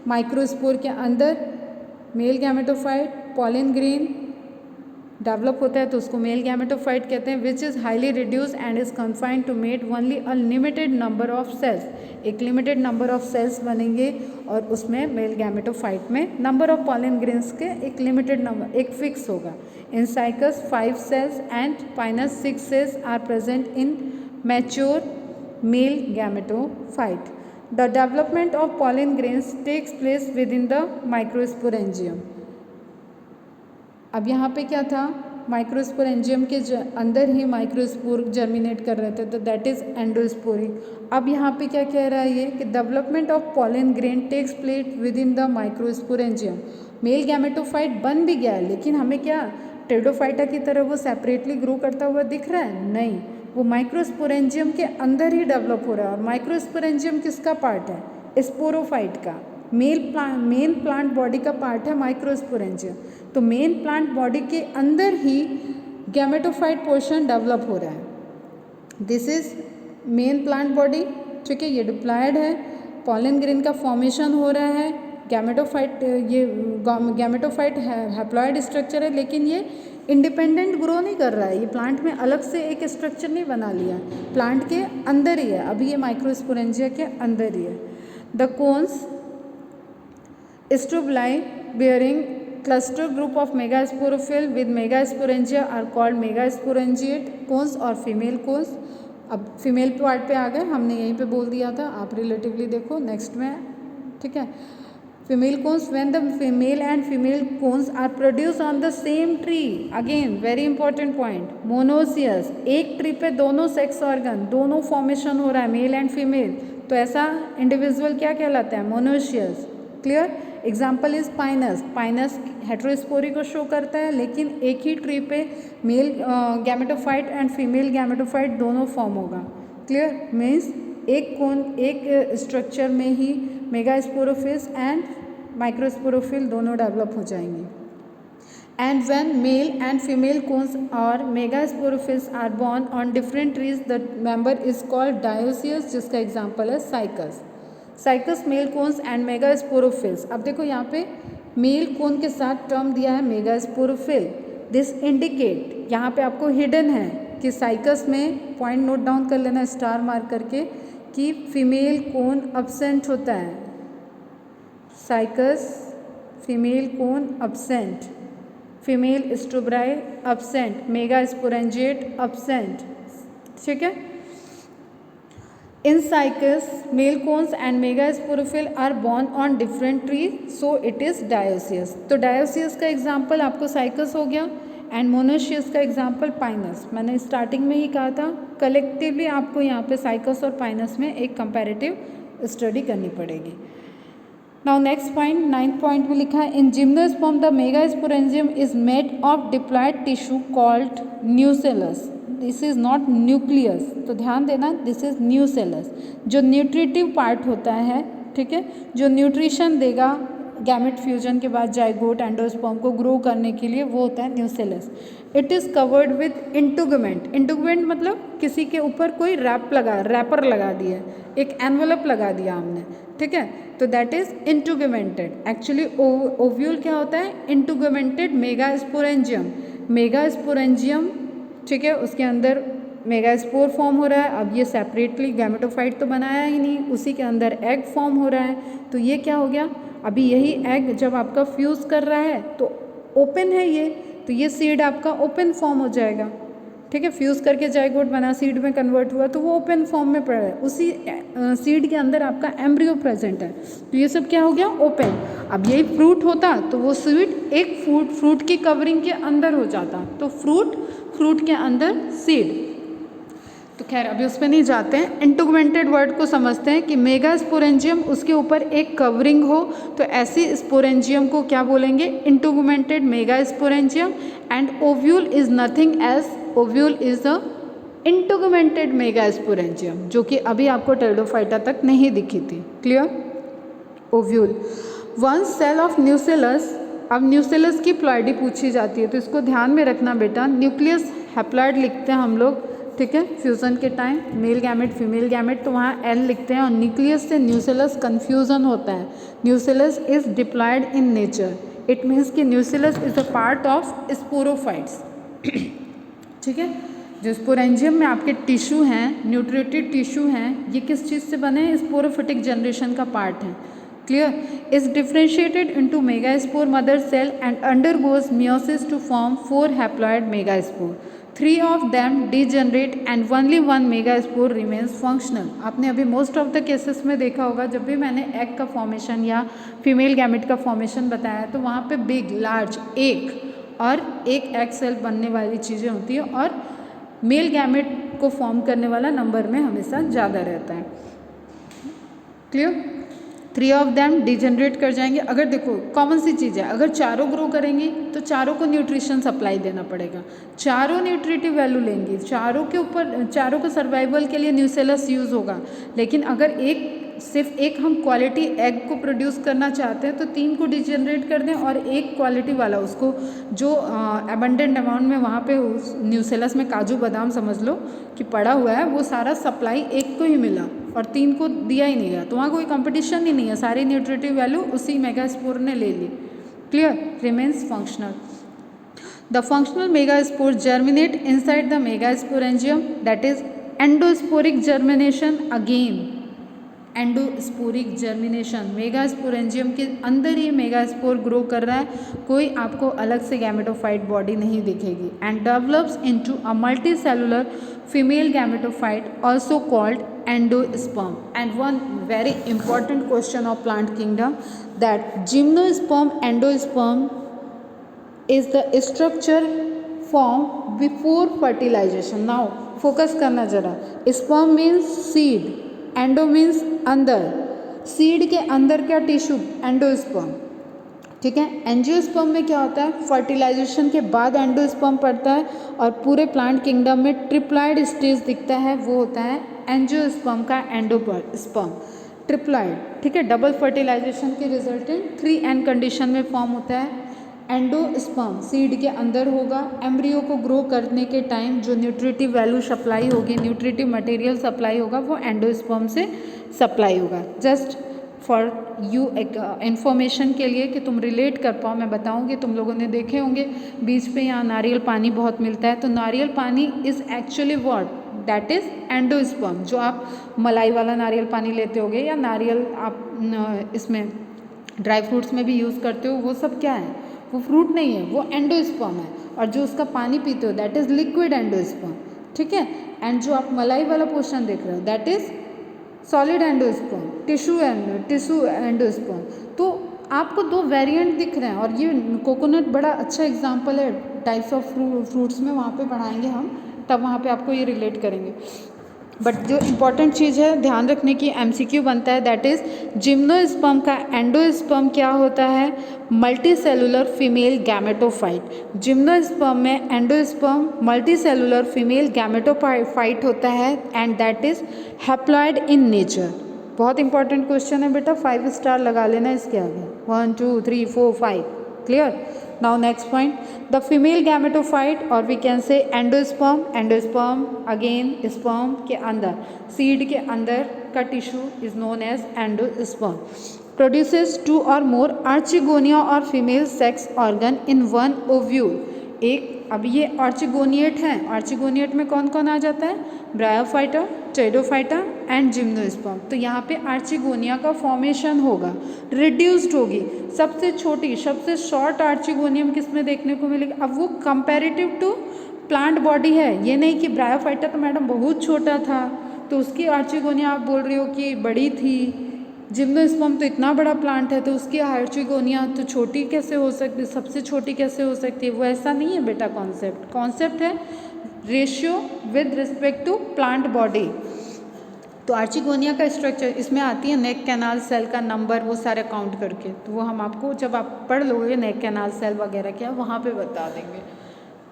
[SPEAKER 1] माइक्रोस्पोर के अंदर. Male gametophyte pollen grain develop होता है तो उसको मेल गैमेटोफाइट कहते हैं. Which is highly reduce and is confined to mate only a limited number of cells. एक लिमिटेड नंबर ऑफ सेल्स बनेंगे और उसमें मेल गैमेटोफाइट में नंबर ऑफ पॉलन ग्रेन्स के एक लिमिटेड नंबर, एक फिक्स होगा. In Cycas 5 cells and Pinus 6 cells are present in mature male gametophyte. The development of pollen grains takes place within the microsporangium. अब यहाँ पे क्या था, माइक्रोस्पोरेंजियम के अंदर ही माइक्रोस्पोर जर्मिनेट कर रहे थे, तो दैट इज एंडोस्पोरिक. अब यहाँ पे क्या कह रहा है ये कि development of pollen grain takes place within the microsporangium. Male gametophyte बन भी गया है लेकिन हमें क्या टेडोफाइटा की तरह वो सेपरेटली ग्रो करता हुआ दिख रहा है, नहीं. वो माइक्रोस्पोरेंजियम के अंदर ही डेवलप हो रहा है. और माइक्रोस्पोरेंजियम किसका पार्ट है, स्पोरोफाइट का. मेन प्लांट बॉडी का पार्ट है माइक्रोस्पोरेंजियम. तो मेन प्लांट बॉडी के अंदर ही गैमेटोफाइट पोर्शन डेवलप हो रहा है. This is main plant body, ठीक है. ये डिप्लॉयड है, पॉलन ग्रेन का फॉर्मेशन हो रहा है. गैमेटोफाइट, ये गैमेटोफाइट हैप्लॉयड स्ट्रक्चर है लेकिन ये इंडिपेंडेंट ग्रो नहीं कर रहा है. ये प्लांट में अलग से एक स्ट्रक्चर नहीं बना लिया, प्लांट के अंदर ही है. अभी ये माइक्रोस्पोरेंजिया के अंदर ही है. The cones strobili bearing cluster group of megasporophyll with megasporangia are called megasporangiate cones और फीमेल कोन्स. अब फीमेल पार्ट पे आ गए, हमने यहीं पे बोल दिया था, आप रिलेटिवली देखो नेक्स्ट में, ठीक है. Female cones, when the male and female cones are produced on the same tree, again very important point, monoecious, एक ट्री पे दोनों सेक्स ऑर्गन, दोनों फॉर्मेशन हो रहा है, मेल एंड फीमेल, तो ऐसा इंडिविजुअल क्या कहलाता है? Monoecious. Clear? Example is Pinus. Pinus heterospory को शो करता है, लेकिन एक ही ट्री पे male gametophyte and female gametophyte दोनों फॉर्म होगा। क्लियर? मीन्स एक कोन, एक स्ट्रक्चर में ही मेगास्पोरोफिस एंड माइक्रोस्पोरोफिल दोनों डेवलप हो जाएंगे। And when male and female cones और megasporophyll are borne on different trees, the member is called dioecious, जिसका एग्जांपल है Cycas. Cycas male cones and मेगास्पोरोफिल्स। अब देखो यहाँ पे मेल कोन के साथ टर्म दिया है मेगास्पोरोफिल। दिस इंडिकेट, यहाँ पे आपको हिडन है कि साइकस में, पॉइंट नोट डाउन कर लेना स्टार मार्क करके, कि फीमेल कोन अब्सेंट होता है। Cycas female cone absent, female strobili absent, megasporangiate absent. ठीक है? In Cycas male cones and megasporophyll are borne on different tree, so it is dioecious. तो dioecious का एग्जाम्पल आपको Cycas हो गया एंड मोनोशियस का एग्जाम्पल पाइनस। मैंने starting में ही कहा था, कलेक्टिवली आपको यहाँ पे साइकस और पाइनस में एक कंपैरेटिव स्टडी करनी पड़ेगी। Now next point, 9th point में लिखा है, in gymnosperm the megasporangium is made of diploid tissue called nucellus. This is not nucleus, तो ध्यान देना, दिस इज न्यूसेलस, जो न्यूट्रिटिव पार्ट होता है। ठीक है? जो न्यूट्रिशन देगा गैमेट फ्यूजन के बाद जाइगोट एंडोस्पर्म को ग्रो करने के लिए, वो होता है nucellus. It is covered with integument. Integument मतलब किसी के ऊपर कोई रैपर लगा दिया, एक एनवलप लगा दिया हमने। ठीक है? तो दैट इज इंटुगमेंटेड। एक्चुअली ओव्यूल क्या होता है? इंटुगमेंटेड मेगास्पोरेंजियम। मेगास्पोरेंजियम, ठीक है, उसके अंदर मेगास्पोर फॉर्म हो रहा है। अब ये सेपरेटली गैमेटोफाइट तो बनाया ही नहीं, उसी के अंदर एग फॉर्म हो रहा है। तो ये क्या हो गया? अभी यही एग जब आपका फ्यूज़ कर रहा है तो ओपन है ये, तो ये सीड आपका ओपन फॉर्म हो जाएगा। ठीक है? फ्यूज़ करके जाइगोट बना, सीड में कन्वर्ट हुआ, तो वो ओपन फॉर्म में पड़ा है। उसी सीड के अंदर आपका एम्ब्रियो प्रेजेंट है, तो ये सब क्या हो गया? ओपन। अब यही फ्रूट होता तो वो सीड एक फ्रूट की कवरिंग के अंदर हो जाता, तो फ्रूट के अंदर सीड। तो खैर अभी उस पर नहीं जाते हैं, इंटुगमेंटेड वर्ड को समझते हैं कि मेगा स्पोरेंजियम, उसके ऊपर एक कवरिंग हो, तो ऐसी स्पोरेंजियम को क्या बोलेंगे? Integumented megasporangium. And ovule is nothing else, ovule is the integumented megasporangium, जो कि अभी आपको टेरिडोफाइटा तक नहीं दिखी थी। Clear? Ovule one cell of nucellus. अब न्यूसेलस की प्लॉइडी पूछी जाती है, तो इसको ध्यान में रखना बेटा। न्यूक्लियस हैप्लॉइड लिखते हैं हम लोग, ठीक है, फ्यूज़न के time, male gamete female gamete, तो वहाँ एल लिखते हैं, और न्यूक्लियस से न्यूसेलस कन्फ्यूज़न होता है। Nucellus is diploid in nature, it means कि nucellus is a part of sporophytes. ठीक है? जो स्पोरेंजियम में आपके टिश्यू हैं, न्यूट्रिटिव टिश्यू हैं, ये किस चीज़ से बने हैं? स्पोरोफिटिक जनरेशन का पार्ट है। Clear? Is differentiated into megaspore mother cell and undergoes meiosis to form 4 haploid megaspore. 3 of them degenerate and only 1 megaspore remains functional। आपने अभी मोस्ट ऑफ द केसेस में देखा होगा, जब भी मैंने एग का फॉर्मेशन या फीमेल गैमेट का फॉर्मेशन बताया, तो वहाँ पे बिग लार्ज एक एग सेल बनने वाली चीज़ें होती है, और मेल गैमेट को फॉर्म करने वाला नंबर में हमेशा ज़्यादा रहता है। क्लियर? 3 of them डिजनरेट कर जाएंगे। अगर देखो कॉमन सी चीज़ है, अगर चारों ग्रो करेंगी तो चारों को न्यूट्रिशन सप्लाई देना पड़ेगा, चारों न्यूट्रिटिव वैल्यू लेंगी, चारों के ऊपर, चारों के सर्वाइवल के लिए न्यूसेलस यूज़ होगा। लेकिन अगर सिर्फ एक हम क्वालिटी एग को प्रोड्यूस करना चाहते हैं, तो 3 को डिजनरेट कर दें, और एक क्वालिटी वाला उसको जो अबंडेंट अमाउंट में वहाँ पे उस न्यूसेलस में काजू बादाम समझ लो कि पड़ा हुआ है, वो सारा सप्लाई एक को ही मिला और 3 को दिया ही नहीं गया, तो वहाँ कोई कंपटीशन ही नहीं है, सारी न्यूट्रिटिव वैल्यू उसी मेगास्पोर ने ले ली। Clear? Remains functional. The functional megaspore germinate inside the megasporangium, that is endosporic germination. Again endosporic germination, megasporangium के अंदर ही मेगास्पोर ग्रो कर रहा है, कोई आपको अलग से गैमेटोफाइट बॉडी नहीं दिखेगी। And develops into a multi cellular female gametophyte, also called endosperm. And one very important question of plant kingdom, that gymnosperm endosperm is the structure formed before fertilization. Now focus करना जरा. Sperm means seed, endo means अंदर. Seed के अंदर क्या tissue? Endosperm. ठीक है. Angiosperm में क्या होता है? फर्टिलाइजेशन के बाद एंडोस्पर्म पड़ता है और पूरे प्लांट किंगडम में ट्रिप्लॉइड स्टेज दिखता है, वो होता है एंजियोस्पर्म का एंडोस्पर्म. ट्रिप्लॉइड. ठीक है. डबल फर्टिलाइजेशन के रिजल्टेंट 3N कंडीशन में फॉर्म होता है. एंडोस्पर्म सीड के अंदर होगा. एम्ब्रियो को ग्रो करने के टाइम जो न्यूट्रिटिव वैल्यू सप्लाई होगी, न्यूट्रिटिव मटेरियल सप्लाई होगा, वो एंडोस्पर्म से सप्लाई होगा. जस्ट फॉर यू इन्फॉर्मेशन के लिए कि तुम रिलेट कर पाओ, मैं बताऊंगी. तुम लोगों ने देखे होंगे बीच पे यहाँ नारियल पानी बहुत मिलता है, तो नारियल पानी is actually what? That is endosperm. जो आप मलाई वाला नारियल पानी लेते होगे या नारियल आप इसमें ड्राई फ्रूट्स में भी यूज़ करते हो, वो सब क्या है? वो फ्रूट नहीं है, वो एंडोस्पर्म है. और जो उसका पानी पीते हो दैट इज़ लिक्विड एंडोस्पर्म. ठीक है. एंड जो आप मलाई वाला पोर्शन देख रहे हो that is solid endosperm, tissue endosperm. तो आपको दो वेरिएंट दिख रहे हैं. और ये कोकोनट बड़ा अच्छा एग्जांपल है टाइप्स ऑफ फ्रूट्स में, वहाँ पे पढ़ाएंगे हम, तब वहाँ पे आपको ये रिलेट करेंगे. बट जो इम्पॉर्टेंट चीज़ है ध्यान रखने की, MCQ बनता है, दैट इज़ जिम्नोस्पर्म का एंडोस्पर्म क्या होता है? Multicellular female gametophyte. Gymnosperm में endosperm multicellular female gametophyte होता है and that is haploid in nature. बहुत इंपॉर्टेंट क्वेश्चन है बेटा, 5 स्टार लगा लेना इसके आगे. 1 2 3 4 5 clear. Now next point, the female gametophyte or we can say endosperm again sperm के अंदर, seed के अंदर का tissue is known as endosperm, produces 2 or more archegonia or female sex organ in one ovule. एक अब ये आर्चिगोनिएट हैं. आर्चिगोनिएट में कौन कौन आ जाता है? Bryophyta, pteridophyta and gymnosperm. तो यहाँ पे आर्चिगोनिया का फॉर्मेशन होगा, रिड्यूस्ड होगी. सबसे छोटी, सबसे शॉर्ट आर्चिगोनियम किस में देखने को मिलेगी? अब वो कंपैरेटिव टू प्लांट बॉडी है, ये नहीं कि ब्रायोफाइटा तो मैडम बहुत छोटा था तो उसकी आर्चिगोनिया आप बोल रहे हो कि बड़ी थी. जिम्नोस्पर्म तो इतना बड़ा प्लांट है तो उसकी आर्चिगोनिया तो छोटी कैसे हो सकती, सबसे छोटी कैसे हो सकती है? वो ऐसा नहीं है बेटा. कॉन्सेप्ट है ratio with respect to plant body. तो आर्चिगोनिया का स्ट्रक्चर इसमें आती है नेक कैनाल सेल का नंबर, वो सारे काउंट करके. तो वो हम आपको जब आप पढ़ लोगे नेक कैनाल सेल वगैरह क्या, वहाँ पे बता देंगे.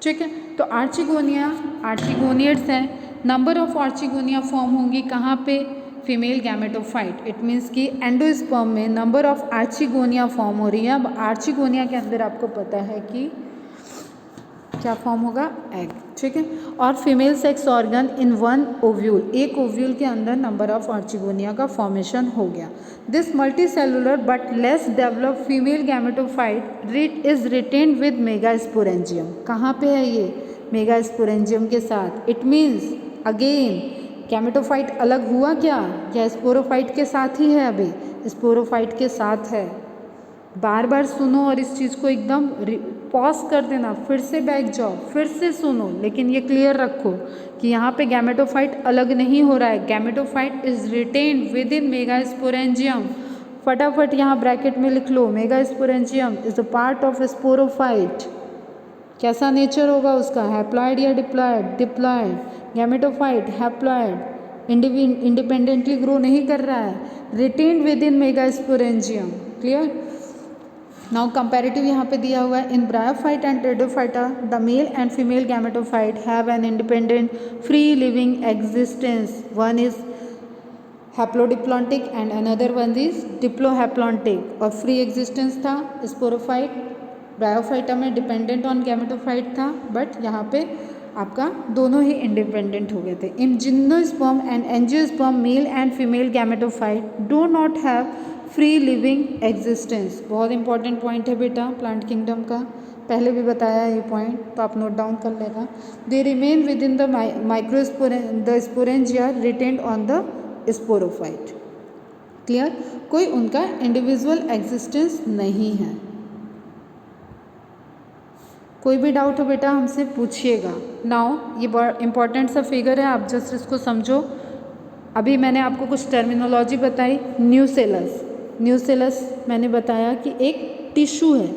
[SPEAKER 1] ठीक है. तो आर्चिगोनिएट्स हैं. नंबर ऑफ आर्चिगोनिया फॉर्म होंगी कहाँ पे? Female gametophyte. इट मीन्स कि एंडोस्पर्म में नंबर ऑफ आर्चिगोनिया फॉर्म हो रही है. अब आर्चिगोनिया के अंदर आपको पता है कि क्या फॉर्म होगा? एग. ठीक है. और female sex organ in one ovule, एक ओव्यूल के अंदर नंबर ऑफ आर्चिगोनिया का फॉर्मेशन हो गया. This multi cellular but less develop female gametophyte is retained with megasporangium. कहाँ पे है ये? मेगास्पोरेंजियम के साथ. इट मीन्स अगेन गैमेटोफाइट अलग हुआ क्या? या स्पोरोफाइट के साथ ही है? अभी स्पोरोफाइट के साथ है. बार बार सुनो और इस चीज़ को एकदम पॉज कर देना, फिर से बैक जाओ, फिर से सुनो, लेकिन ये क्लियर रखो कि यहाँ पे गैमेटोफाइट अलग नहीं हो रहा है. Gametophyte is retained within megasporangium. फटाफट यहाँ ब्रैकेट में लिख लो, megasporangium is a part of sporophyte. कैसा नेचर होगा उसका? हैप्लॉइड या diploid? Diploid. Gametophyte haploid, independently grow नहीं कर रहा है, retained within megasporangium. Clear. Now comparative यहाँ पे दिया हुआ है. In bryophyte and Pteridophyta the male and female gametophyte have an independent free living existence. One is haplodiplontic and another one is diplohaplontic. और फ्री एग्जिस्टेंस था sporophyte, Bryophyta में dependent on gametophyte था, but यहाँ पे आपका दोनों ही independent हो गए थे. In gymnosperm and angiosperm male and female gametophyte do not have free living existence. बहुत इंपॉर्टेंट पॉइंट है बेटा प्लांट किंगडम का, पहले भी बताया ये पॉइंट, तो आप नोट डाउन कर लेना. They remain with in the the sporangia retained on the sporophyte. Clear. कोई उनका इंडिविजुअल एग्जिस्टेंस नहीं है. कोई भी डाउट हो बेटा हमसे पूछिएगा. नाउ ये बहुत इंपॉर्टेंट सा फिगर है, आप जस्ट इसको समझो. अभी मैंने आपको कुछ टर्मिनोलॉजी बताई। न्यूसेलस, न्यूसेलस मैंने बताया कि एक टिश्यू है,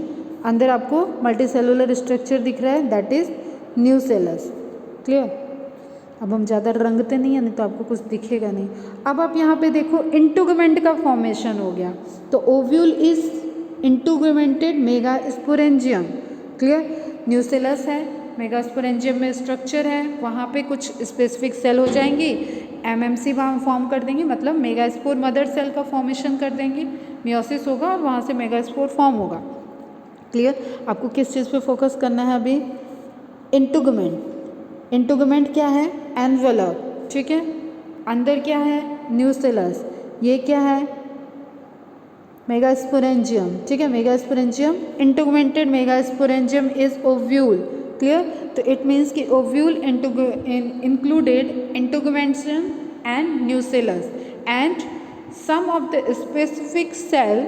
[SPEAKER 1] अंदर आपको मल्टीसेलुलर स्ट्रक्चर दिख रहा है, दैट इज न्यूसेलस। क्लियर। अब हम ज़्यादा रंगते नहीं हैं, नहीं तो आपको कुछ दिखेगा नहीं। अब आप यहाँ पे देखो इंटुगमेंट का फॉर्मेशन हो गया, तो ovule is integumented megasporangium. Clear. Nucellus है, मेगास्पोरेंजियम में स्ट्रक्चर है, वहाँ पे कुछ स्पेसिफिक सेल हो जाएंगी, एमएमसी वहाँ फॉर्म कर देंगे, मतलब मेगास्पोर मदर सेल का फॉर्मेशन कर देंगे, मियोसिस होगा और वहाँ से मेगास्पोर फॉर्म होगा। क्लियर। आपको किस चीज़ पे फोकस करना है अभी? इंटुगमेंट। इंटुगमेंट क्या है? एनवेलप। ठीक है। अंदर क्या है? न्यूसेलस। ये क्या है? मेगास्पोरेंजियम। ठीक है, megasporangium. Integumented megasporangium is ovule. Clear. तो इट मीन्स कि ovule included integumentation and nucellus and some of the specific cell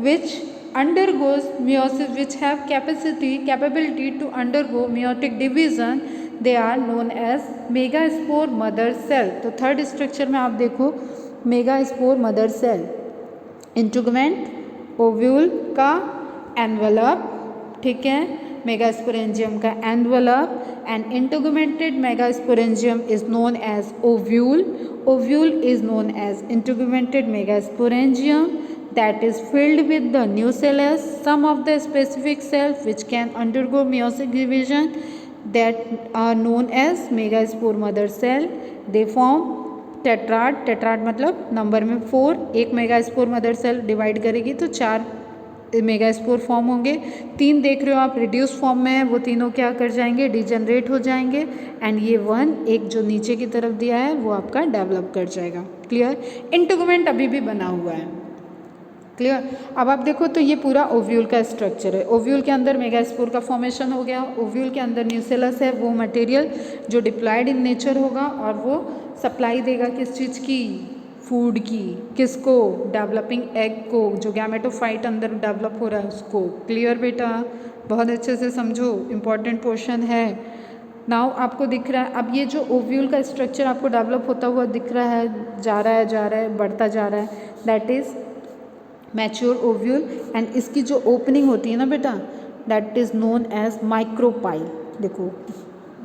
[SPEAKER 1] which undergoes meiosis, which have capability to undergo meiotic division, they are known as megaspore mother cell। तो third structure में आप देखो megaspore mother cell, integument, ovule का envelope, ठीक है, megasporangium का envelope, and integumented megasporangium is known as ovule. Ovule is known as integumented megasporangium that is filled with the nucellus. Some of the specific cells which can undergo meiotic division that are known as megaspore mother cell. They form tetrad. Tetrad मतलब number में 4। एक megaspore mother cell divide करेगी तो 4 megaspore form होंगे। 3 देख रहे हो आप रिड्यूस फॉर्म में है, वो तीनों क्या कर जाएंगे? डिजनरेट हो जाएंगे। एंड ये 1 एक जो नीचे की तरफ दिया है वो आपका डेवलप कर जाएगा। क्लियर। इंटुगमेंट अभी भी बना हुआ है। क्लियर। अब आप देखो तो ये पूरा ओव्यूल का स्ट्रक्चर है। ओव्यूल के अंदर मेगास्पोर का फॉर्मेशन हो गया, ओव्यूल के अंदर न्यूसेलस है, वो मटेरियल जो डिप्लॉयड इन नेचर होगा और वो सप्लाई देगा किस चीज़ की? फूड की। किसको? डेवलपिंग एग को, जो गैमेटोफाइट अंदर डेवलप हो रहा है उसको। क्लियर बेटा, बहुत अच्छे से समझो, इम्पॉर्टेंट पोर्शन है। नाउ आपको दिख रहा है, अब ये जो ओव्यूल का स्ट्रक्चर आपको डेवलप होता हुआ दिख रहा है, जा रहा है, बढ़ता जा रहा है, that is mature ovule. And इसकी जो ओपनिंग होती है ना बेटा, that is known as micropyle. देखो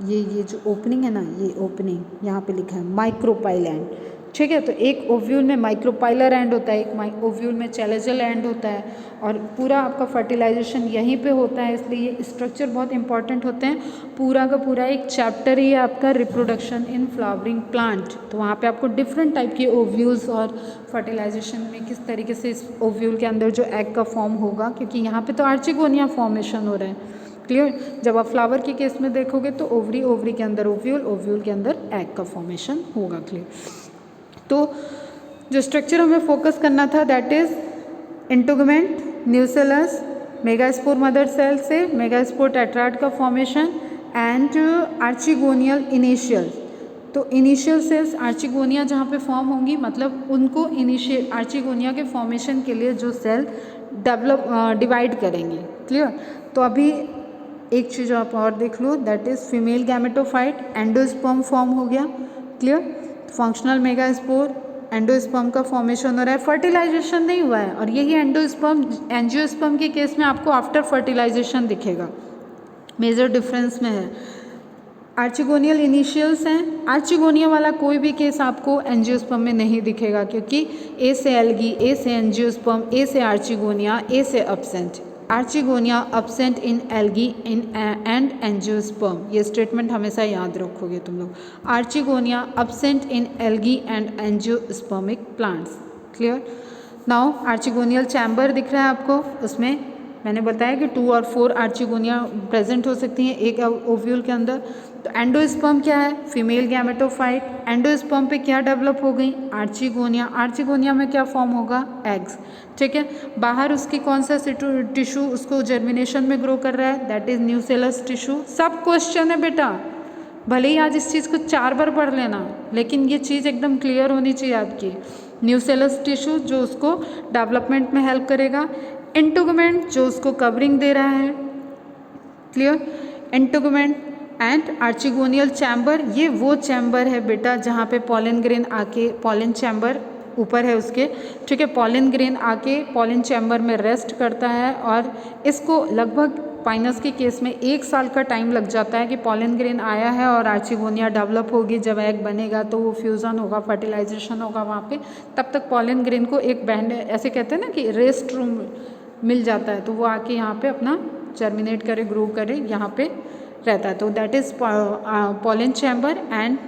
[SPEAKER 1] ये जो ओपनिंग है ना, ये ओपनिंग यहाँ पे लिखा है माइक्रोपाइल एंड। ठीक है, तो एक ओव्यूल में माइक्रोपाइलर एंड होता है, एक ओव्यूल में चैलेजल एंड होता है, और पूरा आपका फर्टिलाइजेशन यहीं पे होता है, इसलिए ये स्ट्रक्चर बहुत इंपॉर्टेंट होते हैं। पूरा का पूरा एक चैप्टर ही है आपका रिप्रोडक्शन इन फ्लावरिंग प्लांट। तो वहाँ पे आपको डिफरेंट टाइप के ओव्यूल्स और फर्टिलाइजेशन में किस तरीके से इस ओव्यूल के अंदर जो एग का फॉर्म होगा, क्योंकि यहाँ पे तो आर्चिगोनिया फॉर्मेशन हो रहा है। क्लियर। जब आप फ्लावर के केस में देखोगे तो ओवरी के अंदर ओव्यूल, ओव्यूल के अंदर एग का फॉर्मेशन होगा। क्लियर। तो जो स्ट्रक्चर हमें फोकस करना था that is integument, nucellus, megaspore mother cell से मेगास्पोर टेट्राड का फॉर्मेशन एंड आर्चिगोनियल इनिशियल। तो इनिशियल सेल्स आर्चिगोनिया जहाँ पे फॉर्म होंगी, मतलब उनको इनिशियल आर्चिगोनिया के फॉर्मेशन के लिए जो सेल डिवाइड करेंगे। क्लियर। तो अभी एक चीज़ आप और देख लो, that is female gametophyte, endosperm form हो गया। क्लियर। फंक्शनल मेगास्पोर, एंडोस्पर्म का फॉर्मेशन हो रहा है, फर्टिलाइजेशन नहीं हुआ है, और यही एंडोस्पर्म एंजियोस्पर्म के केस में आपको आफ्टर फर्टिलाइजेशन दिखेगा, मेजर डिफरेंस में है। आर्चिगोनियल इनिशियल्स हैं, आर्चिगोनिया वाला कोई भी केस आपको एंजियोस्पर्म में नहीं दिखेगा, क्योंकि ए से एल्गी, ए से एंजियोस्पर्म, ए से आर्चिगोनिया, ए से absent. Archegonia absent in algae in and angiosperm, ये स्टेटमेंट हमेशा याद रखोगे तुम लोग। Archegonia absent in algae and angiospermic plants. Clear. Now archegonial chamber दिख रहा है आपको, उसमें मैंने बताया कि 2 और 4 आर्चिगोनिया प्रेजेंट हो सकती हैं एक ओव्यूल के अंदर। तो एंडोस्पर्म क्या है? Female gametophyte. एंडोस्पर्म पे क्या डेवलप हो गई? आर्चिगोनिया। आर्चिगोनिया में क्या फॉर्म होगा? एग्स। ठीक है। बाहर उसकी कौन सा टिश्यू उसको जर्मिनेशन में ग्रो कर रहा है? That is nucellus tissue. सब क्वेश्चन है बेटा, भले ही आज इस चीज़ को 4 बार पढ़ लेना, लेकिन ये चीज़ एकदम क्लियर होनी चाहिए आपकी। न्यूसेलस टिश्यू जो उसको डेवलपमेंट में हेल्प करेगा, इंटुगमेंट जो उसको कवरिंग दे रहा है। क्लियर। इंटुगमेंट, एंड आर्चिगोनियल चैम्बर, ये वो चैम्बर है बेटा जहाँ पे पॉलन ग्रेन आके, पॉलन चैम्बर ऊपर है उसके, ठीक है, पॉलन ग्रेन आके पॉलन चैम्बर में रेस्ट करता है और इसको लगभग पाइनस के केस में 1 साल का टाइम लग जाता है कि पॉलन ग्रेन आया है और आर्चिगोनिया डेवलप होगी, जब एग बनेगा तो वो फ्यूज़न होगा, फर्टिलाइजेशन होगा वहाँ पे, तब तक पॉलन ग्रेन को एक बैंड, ऐसे कहते हैं ना कि रेस्ट रूम मिल जाता है, तो वो आके यहाँ पे अपना जर्मिनेट करे, ग्रो करे, यहाँ पे रहता है। तो that is pollen chamber, and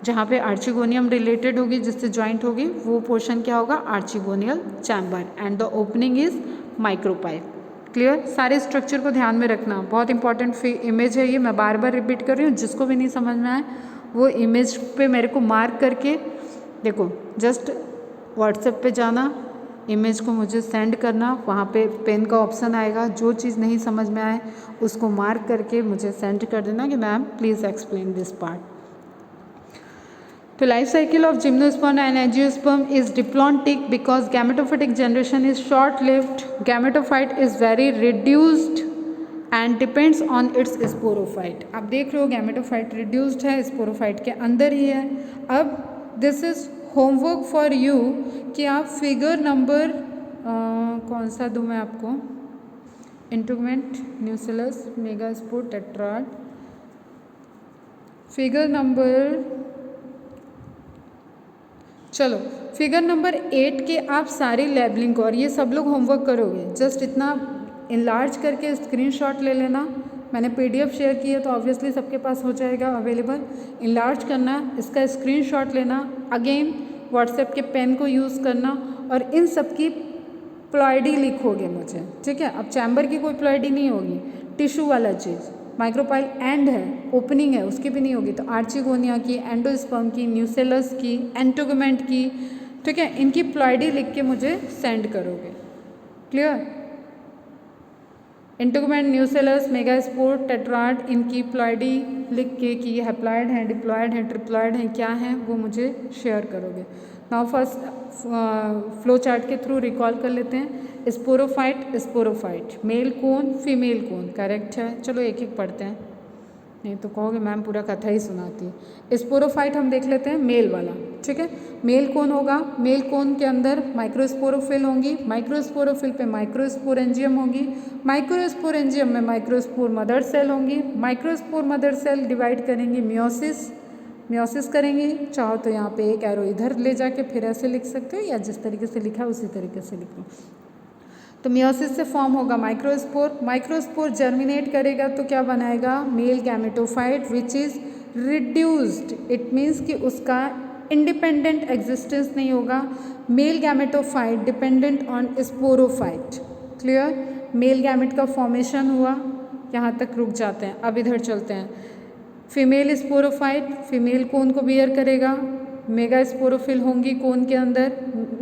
[SPEAKER 1] जहाँ पे आर्चिगोनियम रिलेटेड होगी, जिससे ज्वाइंट होगी, वो पोर्शन क्या होगा, archegonial chamber, and the opening is micropyle. Clear? सारे स्ट्रक्चर को ध्यान में रखना, बहुत इंपॉर्टेंट इमेज है ये, मैं बार बार रिपीट कर रही हूँ, जिसको भी नहीं समझ में आए वो इमेज पे मेरे को मार्क करके देखो, जस्ट व्हाट्सएप पे जाना, इमेज को मुझे सेंड करना, वहाँ पे पेन का ऑप्शन आएगा, जो चीज़ नहीं समझ में आए उसको मार्क करके मुझे सेंड कर देना कि ma'am please explain this part. तो life cycle of gymnosperm and angiosperm is diplontic because gametophytic generation is short lived, gametophyte is very reduced and depends on its sporophyte. आप देख रहे हो गैमेटोफाइट रिड्यूस्ड है, sporophyte के अंदर ही है। अब this is homework for you कि आप फिगर नंबर कौन सा दूँ मैं आपको, integument, nucellus, megaspore, tetrad, figure number, चलो फिगर नंबर 8 के आप सारी लेबलिंग को, और ये सब लोग होमवर्क करोगे, जस्ट इतना इनलार्ज करके स्क्रीनशॉट ले लेना, मैंने पीडीएफ शेयर की है तो ऑब्वियसली सबके पास हो जाएगा अवेलेबल, इनलार्ज करना, इसका स्क्रीनशॉट लेना, अगेन व्हाट्सएप के पेन को यूज़ करना और इन सब की प्लॉइडी लिखोगे मुझे, ठीक है। अब चैम्बर की कोई प्लॉइडी नहीं होगी, टिश्यू वाला चीज़, माइक्रोपाइल एंड है, ओपनिंग है, उसकी भी नहीं होगी, तो आर्चिगोनिया की, एंडोस्पर्म की, न्यूसेलस की, एंटोगमेंट की, ठीक है, इनकी प्लॉइडी लिख के मुझे सेंड करोगे। क्लियर? इंटोगमेंट, न्यूसेलस, मेगास्पोर, टेट्राड, इनकी प्लॉइडी लिख के कि ये हैप्लॉइड हैं, डिप्लॉइड हैं, ट्रिप्लॉइड हैं, क्या हैं, वो मुझे शेयर करोगे। नाउ फर्स्ट फ्लो चार्ट के थ्रू रिकॉल कर लेते हैं। स्पोरोफाइट, स्पोरोफाइट, मेल कौन, फीमेल कौन, करेक्ट है। चलो एक एक पढ़ते हैं, नहीं तो कहोगे मैम पूरा कथा ही सुनाती है। स्पोरोफाइट हम देख लेते हैं, मेल वाला, ठीक है। मेल कौन होगा, मेल कौन के अंदर माइक्रोस्पोरोफिल होंगी, माइक्रोस्पोरोफिल पे माइक्रोस्पोरेंजियम होगी, माइक्रोस्पोरेंजियम में माइक्रोस्पोर मदर सेल होंगी, माइक्रोस्पोर मदर सेल डिवाइड करेंगी मियोसिस, मियोसिस करेंगी। चाहो तो यहाँ पे एक एरो इधर ले जाके फिर ऐसे लिख सकते हो, या जिस तरीके से लिखा है उसी तरीके से लिखो। तो मियोसिस से फॉर्म होगा माइक्रोस्पोर, माइक्रोस्पोर जर्मिनेट करेगा तो क्या बनाएगा, male gametophyte which is reduced, it means कि उसका इंडिपेंडेंट एग्जिस्टेंस नहीं होगा। Male gametophyte dependent on sporophyte. Clear? Male gamete का फॉर्मेशन हुआ, यहाँ तक रुक जाते हैं। अब इधर चलते हैं। फीमेल स्पोरोफाइट, फीमेल कोन को बियर करेगा, मेगा स्पोरोफिल होंगी कोन के अंदर,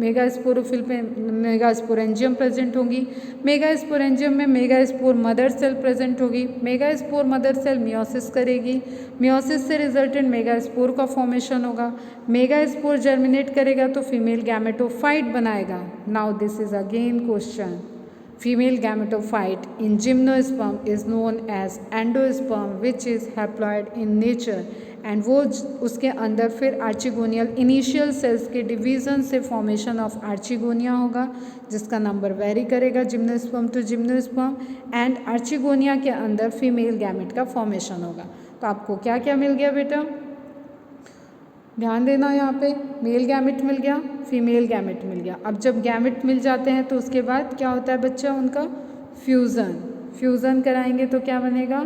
[SPEAKER 1] मेगा स्पोरोफिल पे मेगा स्पोरेंजियम प्रेजेंट होंगी, मेगा स्पोरेंजियम में megaspore mother cell present होगी, megaspore mother cell meiosis करेगी, मियोसिस से रिजल्टेंट मेगा स्पोर का फॉर्मेशन होगा, मेगा स्पोर जर्मिनेट करेगा तो फीमेल गैमेटोफाइट बनाएगा। Now this is again question, female gametophyte in gymnosperm is known as endosperm which is haploid in nature, and वो उसके अंदर फिर आर्चिगोनियल इनिशियल सेल्स के डिवीज़न से फॉर्मेशन ऑफ आर्चिगोनिया होगा, जिसका नंबर वेरी करेगा gymnosperm to gymnosperm, and archegonia के अंदर फीमेल गैमेट का फॉर्मेशन होगा। तो आपको क्या क्या मिल गया बेटा, ध्यान देना, यहाँ पे मेल गैमेट मिल गया, फीमेल गैमेट मिल गया। अब जब गैमेट मिल जाते हैं तो उसके बाद क्या होता है बच्चा, उनका फ्यूज़न, फ्यूज़न कराएंगे तो क्या बनेगा,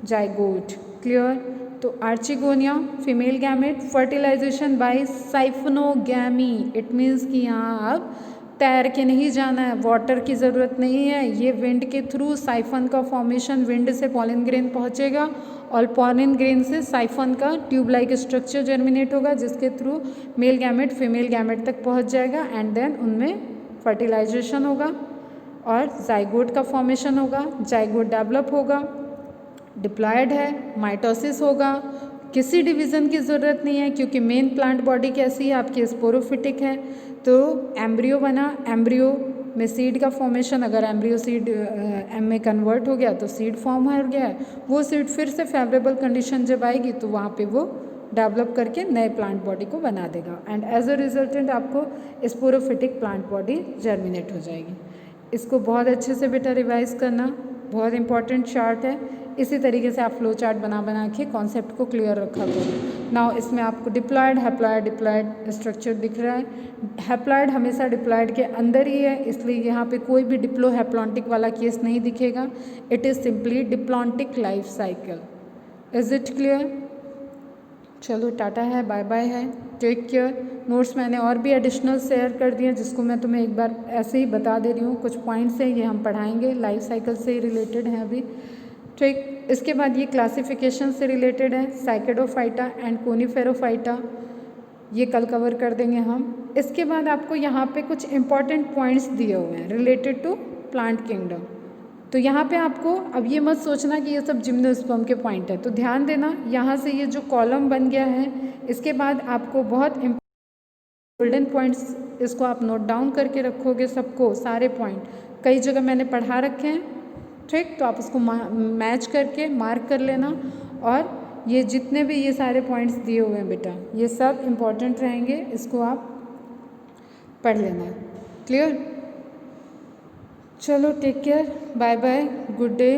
[SPEAKER 1] जाइगोट। क्लियर? तो archegonia female gamete, fertilization by siphonogamy, it means कि यहाँ अब तैर के नहीं जाना है, वाटर की ज़रूरत नहीं है, ये विंड के थ्रू साइफन का फॉर्मेशन, विंड से पॉलन ग्रेन पहुँचेगा और पॉलन ग्रेन से साइफन का ट्यूब लाइक स्ट्रक्चर जर्मिनेट होगा, जिसके through male gamete female gamete तक पहुँच जाएगा, एंड देन उनमें फर्टिलाइजेशन होगा और जाइगोट का फॉर्मेशन होगा, जाइगोट डेवलप होगा, डिप्लॉयड है, माइटोसिस होगा, किसी डिवीज़न की ज़रूरत नहीं है क्योंकि मेन प्लांट बॉडी कैसी है आपकी, स्पोरोफिटिक है। तो एम्ब्रियो बना, एम्ब्रियो में सीड का फॉर्मेशन, अगर एम्ब्रियो सीड एम में कन्वर्ट हो गया तो सीड फॉर्म हो गया है, वो सीड फिर से फेवरेबल कंडीशन जब आएगी तो वहाँ पे वो डेवलप करके नए प्लांट बॉडी को बना देगा एंड एज अ रिजल्टेंट आपको स्पोरोफिटिक प्लांट बॉडी जर्मिनेट हो जाएगी। इसको बहुत अच्छे से बेटा रिवाइज करना, बहुत इंपॉर्टेंट चार्ट है। इसी तरीके से आप फ्लो चार्ट बना के कॉन्सेप्ट को क्लियर रखा करो। नाउ इसमें आपको डिप्लॉयड हैप्लॉयड स्ट्रक्चर दिख रहा है। हैप्लॉयड हमेशा डिप्लॉयड के अंदर ही है, इसलिए यहाँ पे कोई भी डिप्लो हैप्लॉन्टिक वाला केस नहीं दिखेगा। It is simply diplontic life cycle. Is it clear? चलो टाटा है, बाय बाय है, टेक केयर। नोट्स मैंने और भी एडिशनल शेयर कर दिए जिसको मैं तुम्हें एक बार ऐसे ही बता दे रही हूँ। कुछ पॉइंट्स हैं ये हम पढ़ाएंगे, लाइफ साइकिल से ही रिलेटेड हैं अभी, ठीक। इसके बाद ये क्लासिफिकेशन से रिलेटेड है, साइकेडोफाइटा एंड कोनिफेरोफाइटा, ये कल कवर कर देंगे हम। इसके बाद आपको यहाँ पे कुछ इंपॉर्टेंट पॉइंट्स दिए हुए हैं रिलेटेड टू प्लांट किंगडम। तो यहाँ पे आपको अब ये मत सोचना कि ये सब जिम्नोस्पर्म के पॉइंट है, तो ध्यान देना यहाँ से ये जो कॉलम बन गया है, इसके बाद आपको बहुत गोल्डन पॉइंट्स, इसको आप नोट डाउन करके रखोगे सबको, सारे पॉइंट कई जगह मैंने पढ़ा रखे हैं, ठीक। तो आप उसको मैच करके मार्क कर लेना। और ये जितने भी ये सारे पॉइंट्स दिए हुए हैं बेटा, ये सब इम्पॉर्टेंट रहेंगे, इसको आप पढ़ लेना। क्लियर? चलो take care, bye bye, good day.